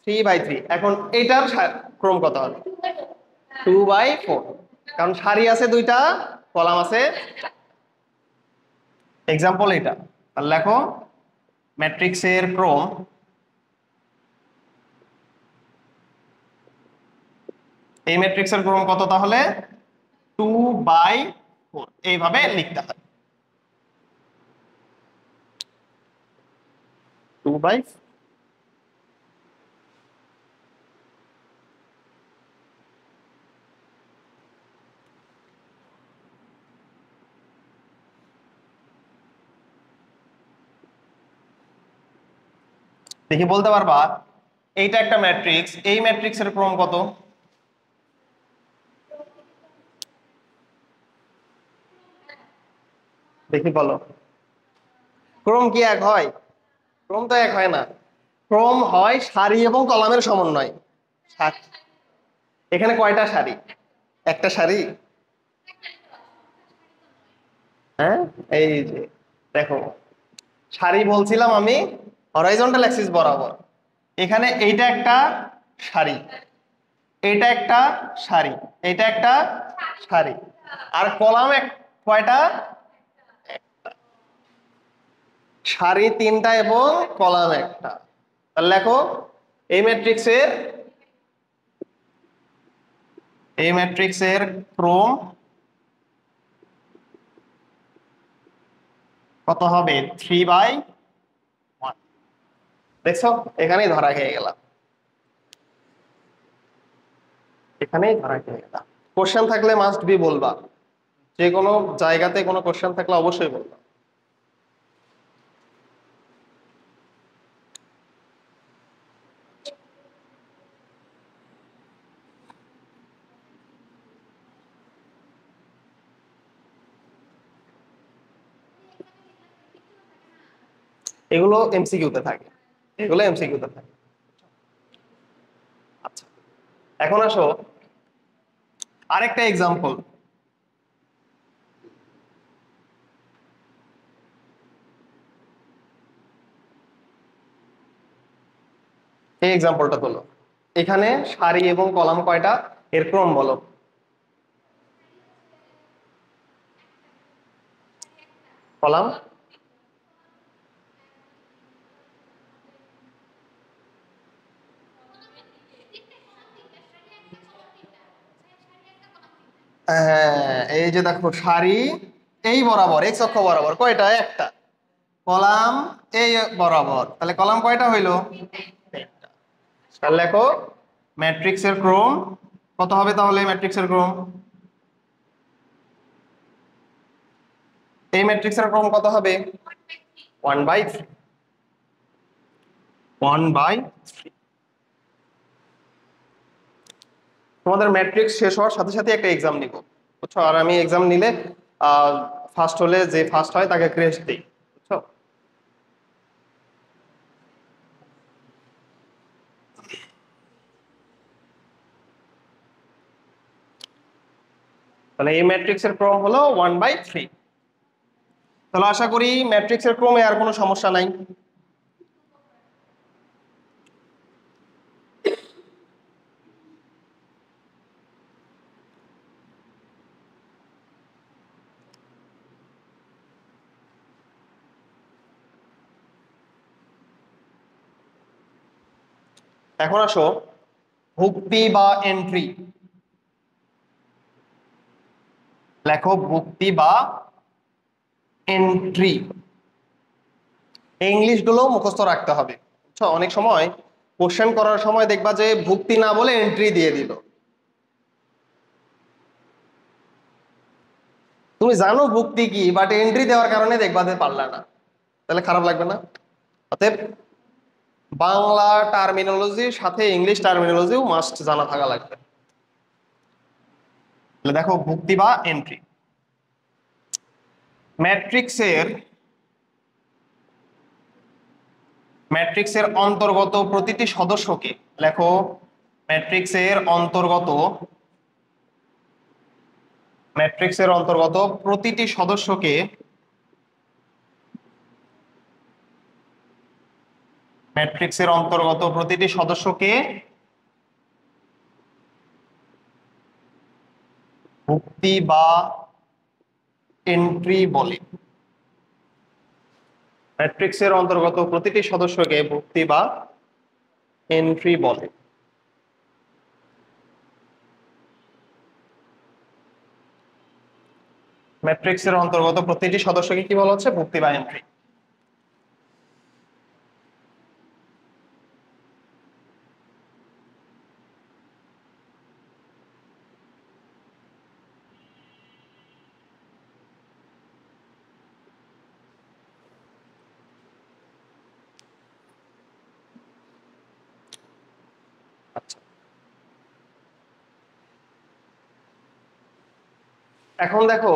S1: 3/3। এখন এইটার ক্রম কত হবে? 2/4, কারণ সারি আছে দুইটা, কলাম আছে। এক্সাম্পল এটা, আর লেখো ম্যাট্রিক্সের ক্রম, এই ম্যাট্রিক্সের ক্রম কত তাহলে? 2/4, এইভাবে লিখতে হবে, 2/4। দেখি বলতে পারবা এইটা একটা ম্যাট্রিক্স, এই ম্যাট্রিক্সের ক্রম কত? দেখি বলো। ক্রম কি এক হয়? ক্রম তো এক হয় না, ক্রম হয় সারি এবং কলামের সমন্বয়। এখানে কয়টা সারি? একটা সারি। হ্যাঁ, এই যে দেখো, সারি বলছিলাম আমি হরাইজন্টাল অ্যাক্সিস বরাবর, এখানে এইটা একটা সারি, এইটা একটা সারি, এইটা একটা সারি, আর কলাম কয়টা? সারি তিনটা এবং কলাম একটা। তাহলে লেখো এই ম্যাট্রিক্সের, এই ম্যাট্রিক্সের ক্রম কত হবে? 3/1। দেখছো, এখানেই ধরা খেয়ে গেলাম, এখানেই ধরা খেয়ে গেলাম। কোশ্চেন থাকলে মাস্ট বি বলবা, যে কোনো জায়গাতে কোনো কোশ্চেন থাকলে অবশ্যই বলবা। এগুলো এমসিকিউতে থাকে, এগুলো এমসিকিউতে থাকে। আচ্ছা, এখন আসো আরেকটা এক্সাম্পল। এই এক্সাম্পলটা তোলো, এখানে সারি এবং কলাম কয়টা, এর ক্রম বলো। কলাম হ্যাঁ, এই যে দেখো সারি এই বরাবর, এক্স অক্ষ বরাবর কয়টা? একটা। কলাম এই বরাবর, তাহলে কলাম কয়টা হইলো? তিনটা। তাহলে লেখো ম্যাট্রিক্সের ক্রম কত হবে তাহলে? ম্যাট্রিক্সের ক্রম, এই ম্যাট্রিক্সের ক্রম কত হবে? 1/3, 1/3। তোমাদের ম্যাট্রিক্স শেষ হওয়ার সাথে সাথে একটা এক্সাম নিব, বুঝছো? আর আমি এক্সাম নিলে ফার্স্ট হলে যে ফার্স্ট হয় তাকে ক্রেস্ট দিই, বুঝছো? তাহলে এই ম্যাট্রিক্সের ক্রম হলো 1/3। তাহলে আশা করি ম্যাট্রিক্সের ক্রমে আর কোনো সমস্যা নাই। এখন আসো ভুক্তি বা এন্ট্রি, লেখো ভুক্তি বা এন্ট্রি। এই ইংলিশগুলো মুখস্থ রাখতে হবে। বুঝছো, অনেক সময় কোশ্চেন করার সময় দেখবা যে ভুক্তি না বলে এন্ট্রি দিয়ে দিল। তুমি জানো ভুক্তি কি, বাট এন্ট্রি দেওয়ার কারণে দেখবা যে পারলা না, তাহলে খারাপ লাগবে না? অতএব বাংলা টার্মিনোলজির সাথে ইংলিশ টার্মিনোলজিও মাস্ট জানা থাকা লাগবে। তাহলে দেখো ভুক্তি বা এন্ট্রি। ম্যাট্রিক্সের ম্যাট্রিক্সের অন্তর্গত প্রতিটি সদস্যকে লেখো। ম্যাট্রিক্সের অন্তর্গত ম্যাট্রিক্সের অন্তর্গত প্রতিটি সদস্যকে ম্যাট্রিক্সের অন্তর্গত প্রতিটি সদস্যকে ভুক্তি বা এন্ট্রি বলে। ম্যাট্রিক্সের অন্তর্গত প্রতিটি সদস্যকে ভুক্তি বা এন্ট্রি বলে। ম্যাট্রিক্সের অন্তর্গত প্রতিটি সদস্যকে কি বলা হচ্ছে? ভুক্তি বা এন্ট্রি। আচ্ছা, এখন দেখো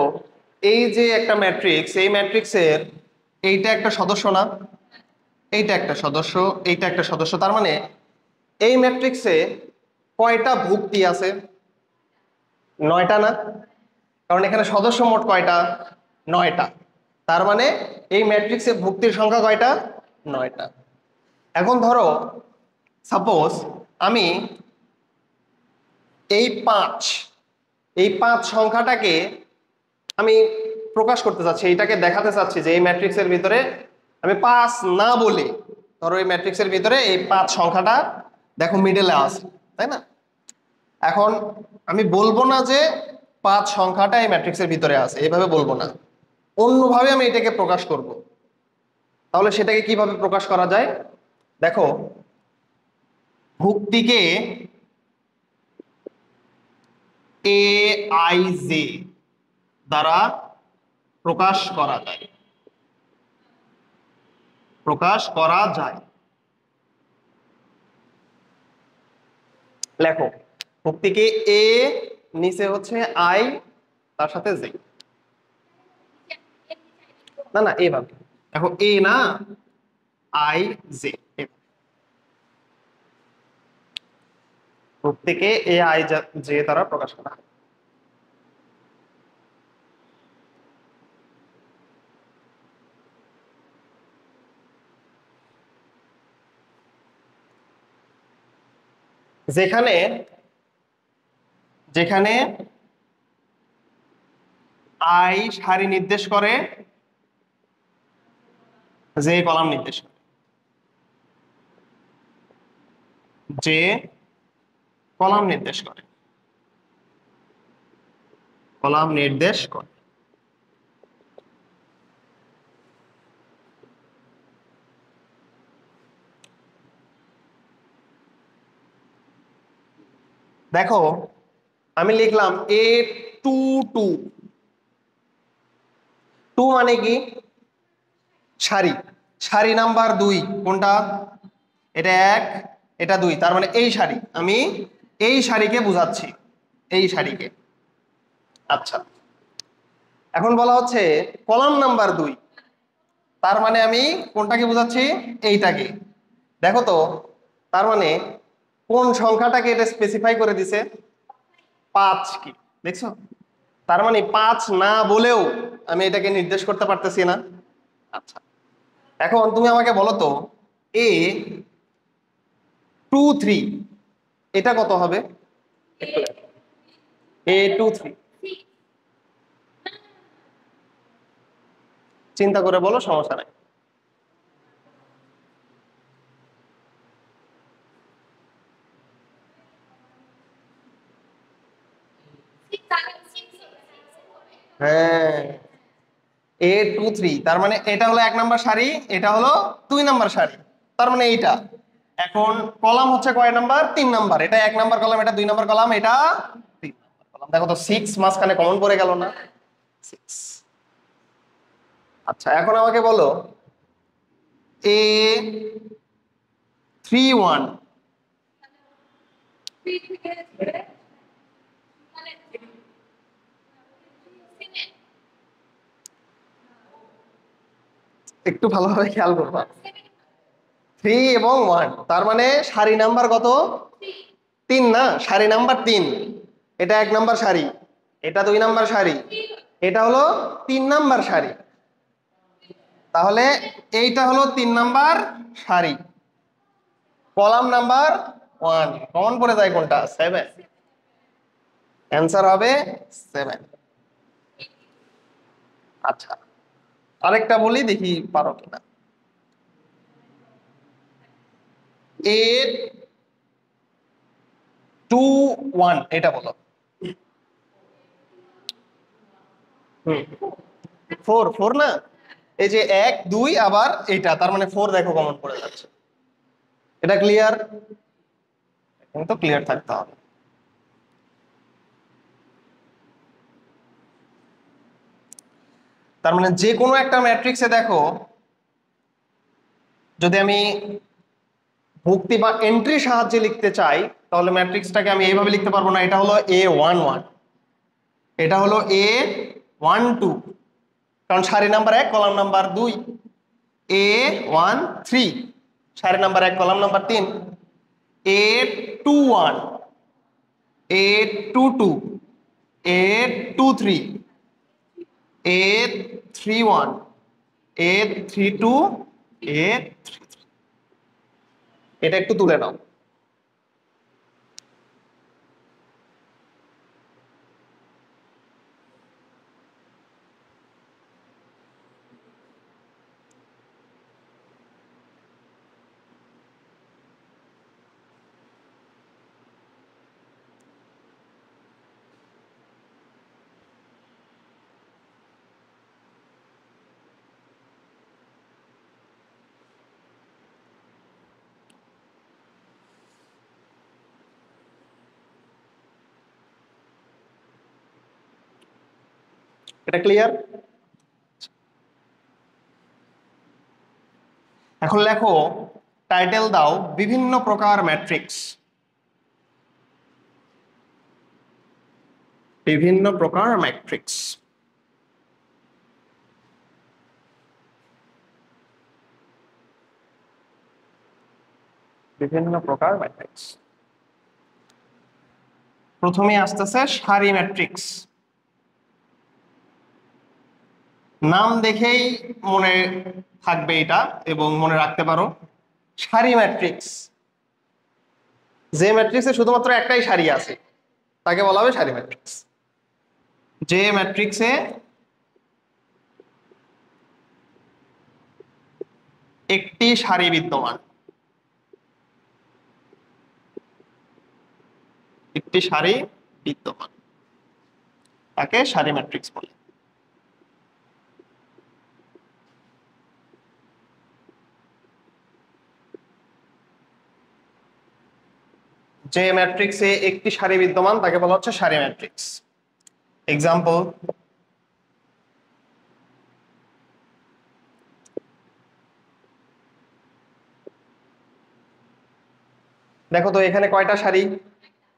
S1: এই যে একটা ম্যাট্রিক্স, এই ম্যাট্রিক্সের এইটা একটা সদস্য না, এইটা একটা সদস্য, এইটা একটা সদস্য, তার মানে এই ম্যাট্রিক্সে কয়টা ভুক্তি আছে? 9টা না? কারণ এখানে সদস্য মোট কয়টা? 9টা। তার মানে এই ম্যাট্রিক্সে ভুক্তির সংখ্যা কয়টা? 9টা। এখন ধরো সাপোজ আমি এই 5 সংখ্যাটাকে আমি প্রকাশ করতে চাচ্ছি, এইটাকে দেখাতে চাচ্ছি যে এই ম্যাট্রিক্সের ভিতরে আমি 5 না বলে, ধরো এই ম্যাট্রিক্সের ভিতরে এই 5 সংখ্যাটা দেখো মিডলে আছে, তাই না? এখন আমি বলবো না যে 5 সংখ্যাটা এই ম্যাট্রিক্সের ভিতরে আছে, এইভাবে বলবো না, অন্যভাবে আমি এটাকে প্রকাশ করব। তাহলে সেটাকে কিভাবে প্রকাশ করা যায়? দেখো, ভুক্তিকে এ আই জে দ্বারা প্রকাশ করা যায়। প্রকাশ করা যায়। লেখো, ভুক্তিকে এ, নিচে হচ্ছে আই, তার সাথে জে। না না, এভাবে দেখো, এ না, আই জে। ভুক্তিকে এ আই জে দ্বারা প্রকাশ করা হয়। যেখানে যেখানে আই সারি নির্দেশ করে, জে কলাম নির্দেশ করে। যে কলাম নির্দেশ করে, কলাম নির্দেশ করে। দেখো, আমি লিখলাম এ টু টু। টু মানে কি? সারি। সারি নাম্বার 2 কোনটা? এটা 1, এটা 2, তার মানে এই সারি, আমি এই সারিকে বুঝাচ্ছি, এই সারিকে। আচ্ছা, এখন বলা হচ্ছে কলাম নাম্বার 2, তার মানে আমি কোনটাকে বুঝাচ্ছি? এইটাকে। দেখো তো, তার মানে কোন সংখ্যাটাকে এটা স্পেসিফাই করে দিছে? 5 কি, দেখছো? তার মানে 5 না বলেও আমি এটাকে নির্দেশ করতে পারতেছি না। আচ্ছা, এখন তুমি আমাকে বলো তো, এ 2 3 এটা কত হবে? একটু দেখো, A 2 3 চিন্তা করে বলো, সমস্যা নাই। হ্যাঁ, A2 3, তার মানে এটা হলো 1 নাম্বার সারি, এটা হলো 2 নাম্বার সারি, তার মানে এইটা। এখন কলাম হচ্ছে কয় নাম্বার? 3 নাম্বার। এটা 1 নাম্বার কলাম, এটা 2 নাম্বার কলাম, এটা 3 নাম্বার কলাম। দেখো তো 6 মাঝখানে কমন পড়ে গেল না? 6। আচ্ছা, এখন আমাকে বলো A31। একটু ভালোভাবে খেয়াল করবা। 3 এবং 1, তার মানে সারি নাম্বার কত? 3 না? সারি নাম্বার 3। এটা 1 নাম্বার সারি, এটা 2 নাম্বার সারি, এটা হলো 3 নাম্বার সারি। তাহলে এইটা হলো 3 নাম্বার সারি, কলাম নাম্বার 1। কমন পড়ে যায় কোনটা? 7। অ্যান্সার হবে 7। আচ্ছা, আরেকটা বলি, দেখি পারো কিনা। 8 2 1, এটা বলো। 4 4 না? এই যে 1 2 আবার এইটা, তার মানে 4, দেখো কমন পড়ে যাচ্ছে। এটা ক্লিয়ার? এখন তো ক্লিয়ার থাকতে হবে। তার মানে যে কোনো একটা ম্যাট্রিক্সে দেখো, যদি আমি ভুক্তি বা এন্ট্রি সাহায্যে লিখতে চাই, তাহলে ম্যাট্রিক্সটাকে আমি এইভাবে লিখতে পারবো না। এটা হলো A11, এটা হলো A12, কারণ সারি নাম্বার 1 কলাম নাম্বার 2। A13, সারি number 1 column number 3। A21, A22, A23, A31, A32, A33। এটা একটু তুলে নাও। এটা ক্লিয়ার? এখন লেখো, টাইটেল দাও বিভিন্ন প্রকার ম্যাট্রিক্স। বিভিন্ন প্রকার ম্যাট্রিক্স। বিভিন্ন প্রকার ম্যাট্রিক্স। প্রথমে আসতেছে সারি ম্যাট্রিক্স। নাম দেখেই মনে থাকবে এটা এবং মনে রাখতে পারো। সারি ম্যাট্রিক্স, যে ম্যাট্রিক্সে শুধুমাত্র একটাই সারি আছে তাকে বলা হবে সারি ম্যাট্রিক্স। যে ম্যাট্রিক্সে একটি সারি বিদ্যমান, একটি সারি বিদ্যমান, তাকে সারি ম্যাট্রিক্স বলে। যে ম্যাট্রিক্সে একটি সারি বিদ্যমান তাকে বলা হচ্ছে সারি ম্যাট্রিক্স। এক্সাম্পল, দেখো তো এখানে কয়টা সারি?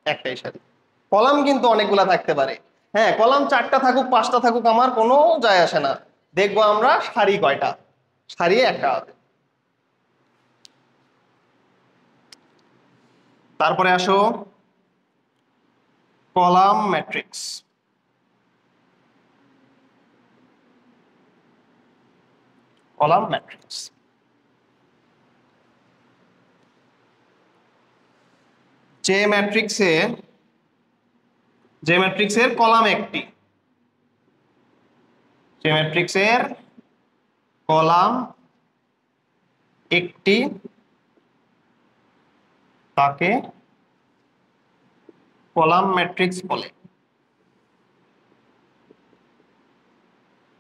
S1: একটাই সারি। কলাম কিন্তু অনেকগুলা থাকতে পারে। হ্যাঁ, কলাম 4টা থাকুক 5টা থাকুক আমার কোনো যায় আসে না, দেখবো আমরা সারি কয়টা। সারি একটা হবে। তারপরে আসো কলাম ম্যাট্রিক্স। কলাম ম্যাট্রিক্স, যে ম্যাট্রিক্সের কলাম একটি, যে ম্যাট্রিক্সের কলাম একটি, তাকে কলাম ম্যাট্রিক্স বলে।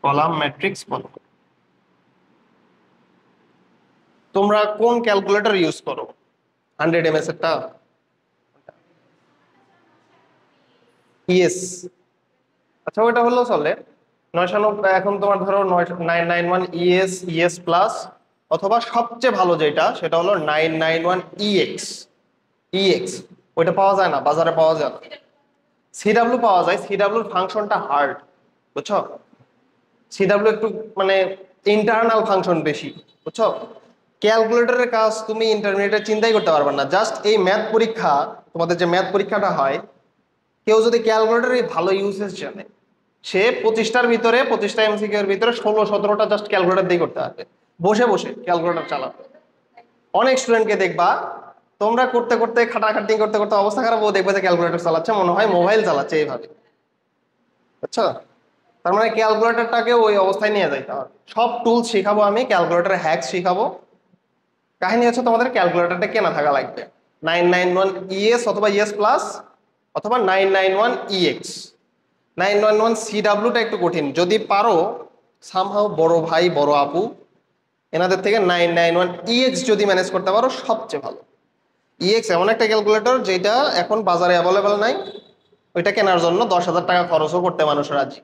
S1: কলাম ম্যাট্রিক্স বলো। তোমরা কোন ক্যালকুলেটর ইউজ করো? 100 ms এরটা? ইএস। আচ্ছা ওইটা হলেও চলে। 990 এখন তোমার ধরো 991 ইএস প্লাস, অথবা সবচেয়ে ভালো যেটা সেটা হলো 991 ইএক্স। ওইটা পাওয়া যায় না, বাজারে পাওয়া যায় না। সিডাব্লিউ পাওয়া যায়, সিডাব্লিউর ফাংশনটা হার্ড, বুঝছো? সিডাব্লিউ একটু মানে ইন্টারনাল ফাংশন বেশি, বুঝছো? ক্যালকুলেটরের কাজ তুমি ইন্টারমিডিয়েটে চিন্তাই করতে পারবে না। জাস্ট এই ম্যাথ পরীক্ষা, তোমাদের যে ম্যাথ পরীক্ষাটা হয়, কেউ যদি ক্যালকুলেটরের ভালো ইউসেজ জানে, সে 25টার ভিতরে 25টা এমসিকিউ এর ভিতরে 16-17টা জাস্ট ক্যালকুলেটর দিয়ে করতে পারবে, বসে বসে ক্যালকুলেটর চালাবে। অনেক স্টুডেন্টকে দেখবা তোমরা করতে করতে খাটাখাটি করতে করতে অবস্থা খারাপ, ও দেখবে যে ক্যালকুলেটর চালাচ্ছে, মনে হয় মোবাইল চালাচ্ছে এইভাবে, বুঝছো? তার মানে ক্যালকুলেটরটাকে ওই অবস্থায় নিয়ে যাইতে হবে। সব টুল শিখাবো আমি, ক্যালকুলেটর হ্যাক শিখাবো। কাহিনী হচ্ছে তোমাদের ক্যালকুলেটরটা কেনা থাকা লাগবে 991 অথবা ইএস প্লাস, অথবা 991 991 সিডাব্লিউটা একটু কঠিন, যদি পারো সামহাও বড় ভাই বড় আপু এনাদের থেকে 991 যদি ম্যানেজ করতে পারো সবচেয়ে ভালো। এমন একটা ক্যালকুলেটর যেটা এখন বাজারে অ্যাভেলেবেল নাই, ওইটা কেনার জন্য 10,000 টাকা খরচও করতে মানুষ রাজি।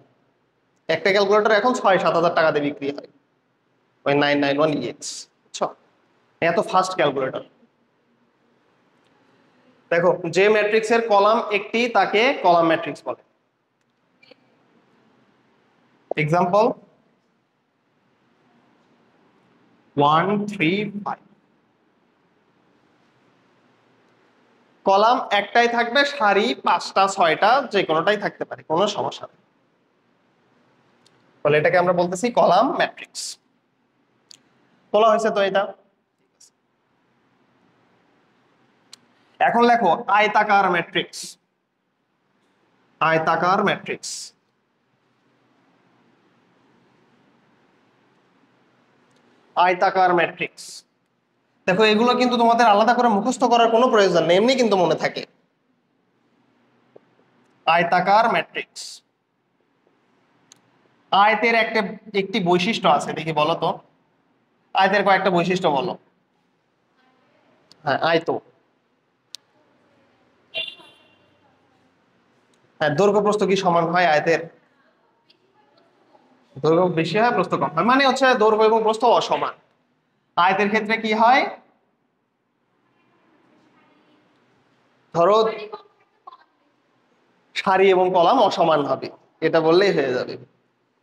S1: একটা ক্যালকুলেটর এখন 6-7 হাজার টাকাতে বিক্রি হয়, ওই 991 বুঝছো? এত ফাস্ট ক্যালকুলেটর। দেখো যে ম্যাট্রিক্সের কলাম একটি তাকে কলাম ম্যাট্রিক্স বলে। এক্সাম্পল 1 3 5। কলাম একটাই থাকবে, সারি 5টা 6টা যে কোনোটাই থাকতে পারে, কোনো সমস্যা নেই। তাহলে এটাকে আমরা বলতেছি কলাম ম্যাট্রিক্স। তোলা হয়েছে তো এটা। এখন লেখো আয়তাকার ম্যাট্রিক্স। আয়তাকার ম্যাট্রিক্স। আয়তাকার ম্যাট্রিক্স। দেখো এগুলো কিন্তু তোমাদের আলাদা করে মুখস্থ করার কোনো প্রয়োজন নেই, এমনি কিন্তু মনে থাকে। আয়তাকার ম্যাট্রিক্স। আয়তের একটি বৈশিষ্ট্য আছে, দেখি বলো তো। আয়তের কয়েকটা বৈশিষ্ট্য বলো। হ্যাঁ আয়ত। হ্যাঁ দৈর্ঘ্য প্রস্থ কি সমান হয় আয়তের? দৈর্ঘ্য বেশি হয়, প্রস্থ কম হয়, মানে হচ্ছে দৈর্ঘ্য এবং প্রস্থ অসমান। আয়তের ক্ষেত্রে কি হয়, ধরো সারি এবং কলাম অসমান হবে, এটা বললেই হয়ে যাবে।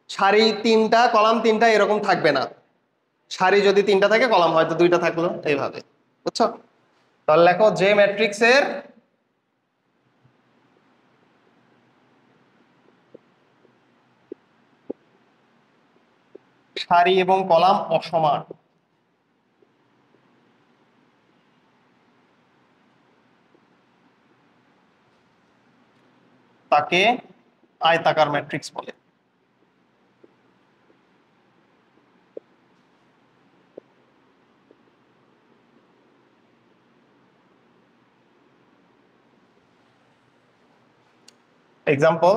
S1: সারি 3টা কলাম 3টা এরকম থাকবে না। সারি যদি 3টা থাকে কলাম হয়তো 2টা থাকলো, এইভাবে, বুঝছো? তাহলে লেখো যে ম্যাট্রিক্সের সারি এবং কলাম অসমান তাকে আয়তাকার ম্যাট্রিক্স বলে। এক্সাম্পল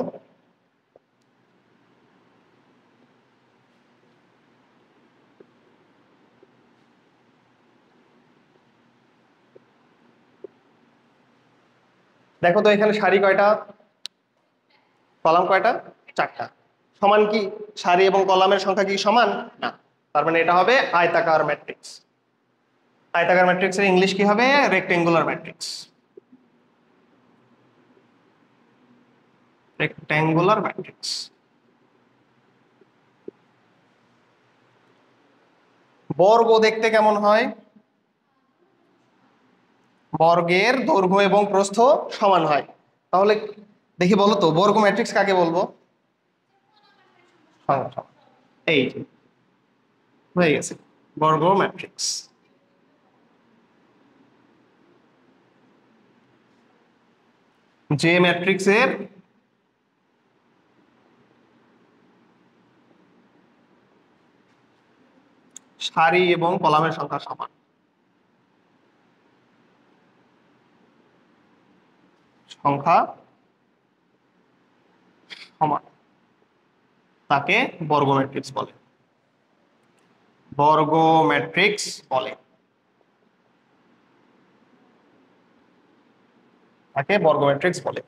S1: দেখো তো এখানে সারি কয়টা, কলাম কয়টা? 4টা। সমান কি সারি এবং কলামের সংখ্যা কি সমান? না। তার মানে এটা হবে আয়তাকার ম্যাট্রিক্স। আয়তাকার ম্যাট্রিক্সের ইংলিশ কি হবে? Rectangular matrix. Rectangular matrix. বর্গ দেখতে কেমন হয়? বর্গের দৈর্ঘ্য এবং প্রস্থ সমান হয়। তাহলে দেখি বলো তো বর্গ ম্যাট্রিক্স কাকে বলবো? সংখ্যা। এই যে হয়ে গেছে বর্গ ম্যাট্রিক্স। যে ম্যাট্রিক্সের সারি এবং কলামের সংখ্যা সমান। সংখ্যা সমান। তাকে বর্গ ম্যাট্রিক্স বলে। বর্গ ম্যাট্রিক্স বলে, তাকে বর্গ ম্যাট্রিক্স বলে।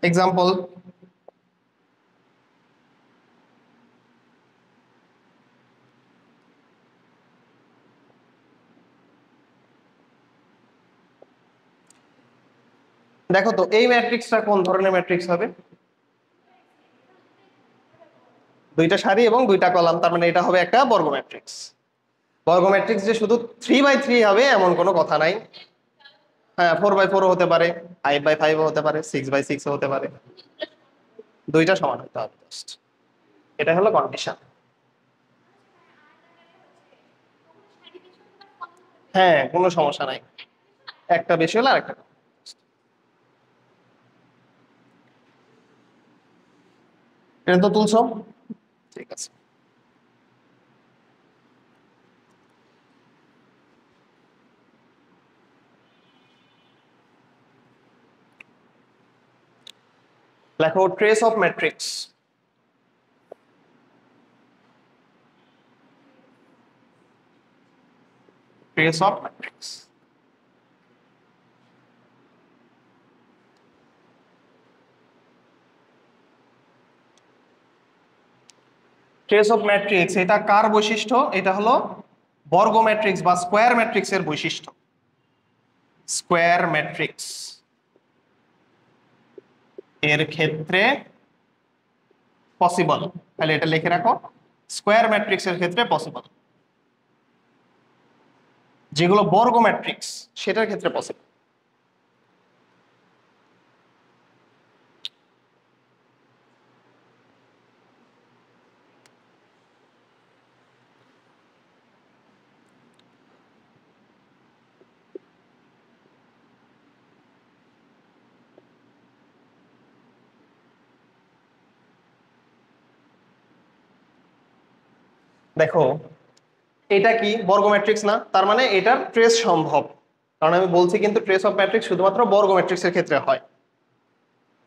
S1: এক্সাম্পল, দেখো তো এই ম্যাট্রিক্সটা কোন ধরনের ম্যাট্রিক্স হবে? দুইটা সারি এবং দুইটা কলাম, তার মানে এটা হবে একটা বর্গ ম্যাট্রিক্স। বর্গ ম্যাট্রিক্স যে শুধু 3x3 হবে এমন কোনো কথা নাই। হ্যাঁ, 4x4 হতে পারে, 5x5 হতে পারে, 6x6 হতে পারে, দুইটা সমান হতে হবে জাস্ট, এটা হলো কন্ডিশন। হ্যাঁ, কোনো সমস্যা নাই, একটা বেশি হলে আরেকটা কম। এটা তো তুলছো, ঠিক আছে। লেখো trace of matrix. Trace of matrix, trace of matrix এটা কার বৈশিষ্ট্য? এটা হলো বর্গ ম্যাট্রিক্স বা স্কোয়ার ম্যাট্রিক্সের বৈশিষ্ট্য। স্কোয়ার ম্যাট্রিক্স এর ক্ষেত্রে পসিবল, তাহলে এটা লিখে রাখো, স্কোয়ার ম্যাট্রিক্স এর ক্ষেত্রে পসিবল। যেগুলো বর্গ ম্যাট্রিক্স সেটার ক্ষেত্রে পসিবল। দেখো এটা কি বর্গ ম্যাট্রিক্স না, তার মানে এটার ট্রেস সম্ভব, কারণ আমি বলছি কিন্তু ট্রেস অফ ম্যাট্রিক্স শুধুমাত্র বর্গ ম্যাট্রিক্সের ক্ষেত্রে হয়।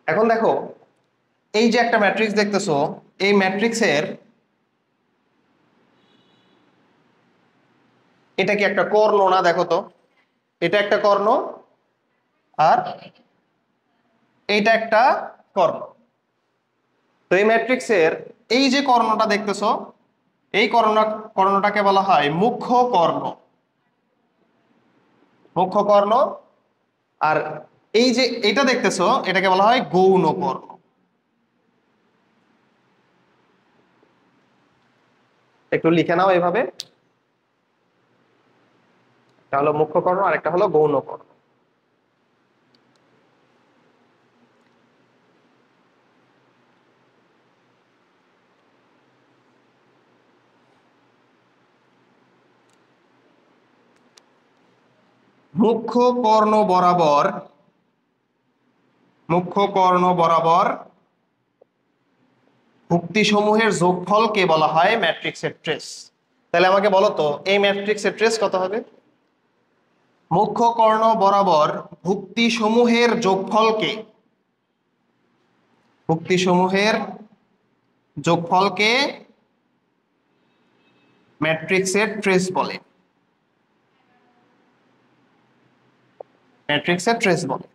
S1: এখন দেখো এই যে একটা ম্যাট্রিক্স দেখতেছো, এই ম্যাট্রিক্সের এটা কি একটা কর্ণ না? দেখো তো, এটা একটা কর্ণ আর এইটা একটা কর্ণ। তো এই ম্যাট্রিক্সের এই যে কর্ণটা দেখতেছো, এই কর্ণটাকে বলা হয় মুখ্য কর্ণ। মুখ্য কর্ণ। আর এই যে এটা দেখতেছো, এটাকে বলা হয় গৌণ কর্ণ। একটু লিখে নাও এভাবে, একটা হলো মুখ্য কর্ণ আর একটা হলো গৌণ কর্ণ। মুখ্য কর্ণ বরাবর, মুখ্য কর্ণ বরাবর ভুক্তিসমূহের যোগফলকে বলা হয় ম্যাট্রিক্সের ট্রেস। তাহলে আমাকে বলো তো এই ম্যাট্রিক্সের ট্রেস কত হবে? মুখ্য কর্ণ বরাবর ভুক্তিসমূহের যোগফলকে, ভুক্তিসমূহের যোগফলকে ম্যাট্রিক্সের ট্রেস বলে। ম্যাট্রিক্সের ট্রেস বলে।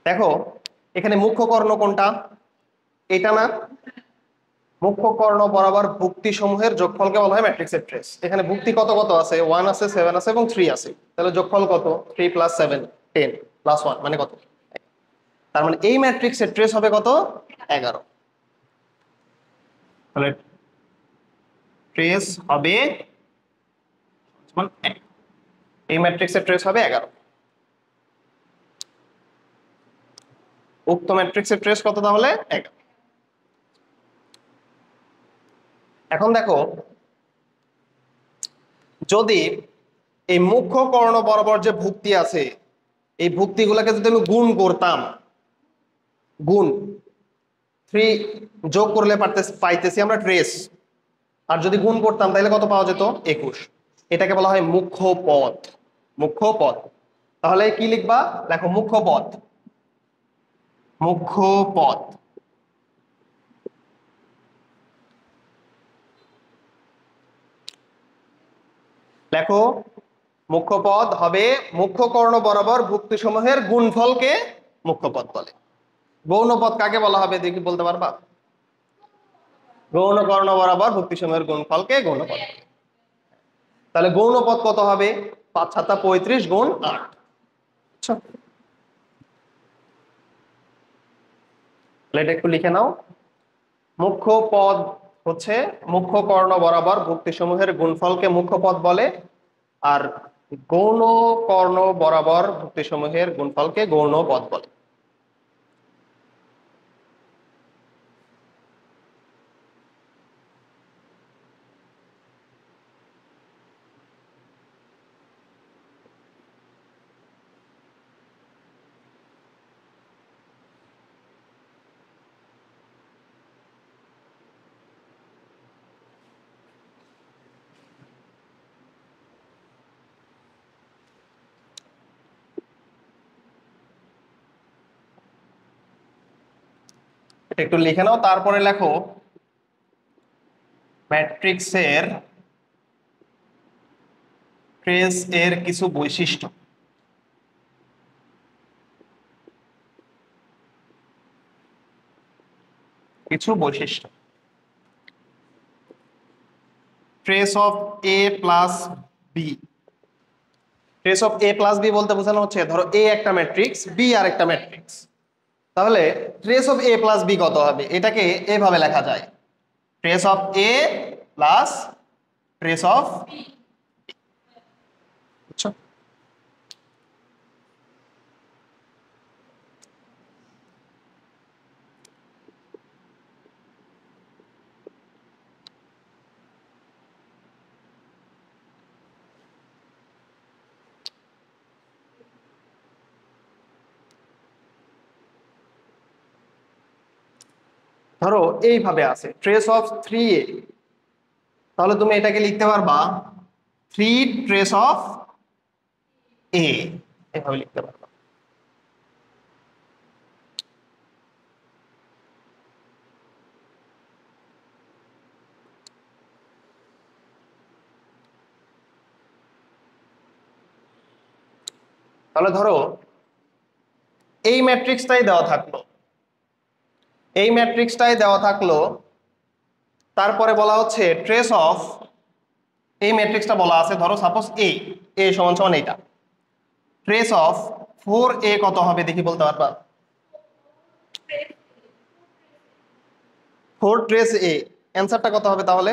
S1: দেখো এখানে মুখ্য কর্ণ কোনটা? এটা না? মুখ্য কর্ণ বরাবর ভুক্তি সমূহের যোগফলকে বলা হয় ম্যাট্রিক্সের ট্রেস। এখানে ভুক্তি কত কত আছে? 1 আছে, 7 আছে এবং 3 আছে। তাহলে যোগফল কত? 3 + 7 10 + 1 মানে কত? তার মানে এই ম্যাট্রিক্সের ট্রেস হবে কত? 11। তাহলে ট্রেস হবে এই ম্যাট্রিক্সের ট্রেস হবে 11। উক্ত ম্যাট্রিক্সের ট্রেস কত তাহলে? 11। এখন দেখো যদি এই মুখ্য কর্ণ বরাবর যে ভুক্তি আছে, এই ভুক্তিগুলোকে যদি আমি গুণ করতাম, গুণ 3 যোগ করলে পাইতেছি আমরা ট্রেস, আর যদি গুণ করতাম তাহলে কত পাওয়া যেত? 21। এটাকে বলা হয় মুখ্য পদ। মুখ্য পদ। তাহলে কি লিখবা? লেখো মুখ্য পদ। মুখ্য পদ। লেখো মুখ্য পদ হবে মুখ্য কর্ণ বরাবর ভুক্তিসমূহের গুণফলকে মুখ্য পদ বলে। গৌণ পদ কাকে বলা হবে দেখি বলতে পারবা? গৌণ কর্ণ বরাবর ভুক্তিসমূহের গুণফলকে গৌণ পদ বলে। তাহলে গৌণ পদ কত হবে? 5 7 35 গুণ 8। আচ্ছা, এটা একটু লিখে নাও। মুখ্য পদ হচ্ছে মুখ্য কর্ণ বরাবর ভুক্তিসমূহের গুণফলকে মুখ্য পদ বলে, আর গৌণ কর্ণ বরাবর ভুক্তিসমূহের গুণফলকে গৌণ পদ বলে। এটা একটু লিখে নাও, তারপরে লেখো ম্যাট্রিক্সের ট্রেস এর কিছু বৈশিষ্ট্য। কিছু বৈশিষ্ট্য। Trace of A plus B. Trace of A plus B বলতে বোঝানো হচ্ছে ধরো এ একটা ম্যাট্রিক্স, বি আর একটা ম্যাট্রিক্স। তাহলে trace of A plus B কত হবে? এটাকে এভাবে লেখা যায়, trace of A plus trace of. আচ্ছা, ধরো এইভাবে আছে ট্রেস অফ 3a, তাহলে তুমি এটাকে লিখতে পারবা 3 ট্রেস অফ এ, এভাবে লিখতে পারবা। তাহলে ধরো এই ম্যাট্রিক্সটাই দেওয়া থাকলো, এই ম্যাট্রিক্সটাই দেওয়া থাকলো, তারপরে বলা হচ্ছে ট্রেস অফ, এই ম্যাট্রিক্সটা বলা আছে ধরো সাপোজ এ, এ সমান সমান এইটা, ট্রেস অফ 4a কত হবে দেখি বলতে পারবা? 4 ট্রেস এ, অ্যান্সারটা কত হবে তাহলে?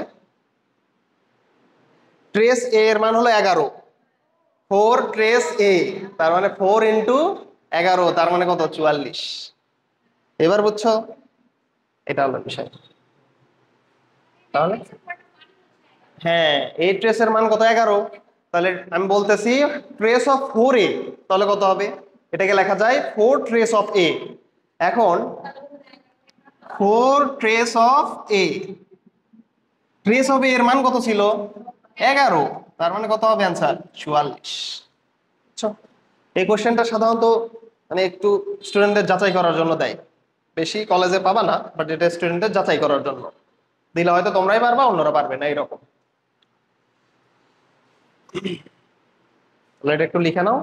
S1: ট্রেস এ এর মান হলো 11, 4 ট্রেস এ তার মানে 4 ইন্টু 11, তার মানে কত? 44। এবার বুঝছো? এটা হলো বিষয়। তাহলে হ্যাঁ, এই ট্রেসের মান কত? 11। তাহলে আমি বলতেছি ট্রেস অফ 4a, তাহলে কত হবে? এটাকে লেখা যায় 4 ট্রেস অফ a। এখন 4 trace of a, trace of a এর মান কত ছিল? 11, তার মানে কত হবে অ্যান্সার? 44। আচ্ছা, এই কোশ্চেনটা সাধারণত মানে একটু স্টুডেন্টদের যাচাই করার জন্য দেয়, বেশি কলেজে পাবা না, বাট এটা স্টুডেন্টদের যাচাই করার জন্য দিলে হয়তো তোমরাই পারবা, অন্যরা পারবে না, এরকম। তাহলে এটা একটু লিখে নাও।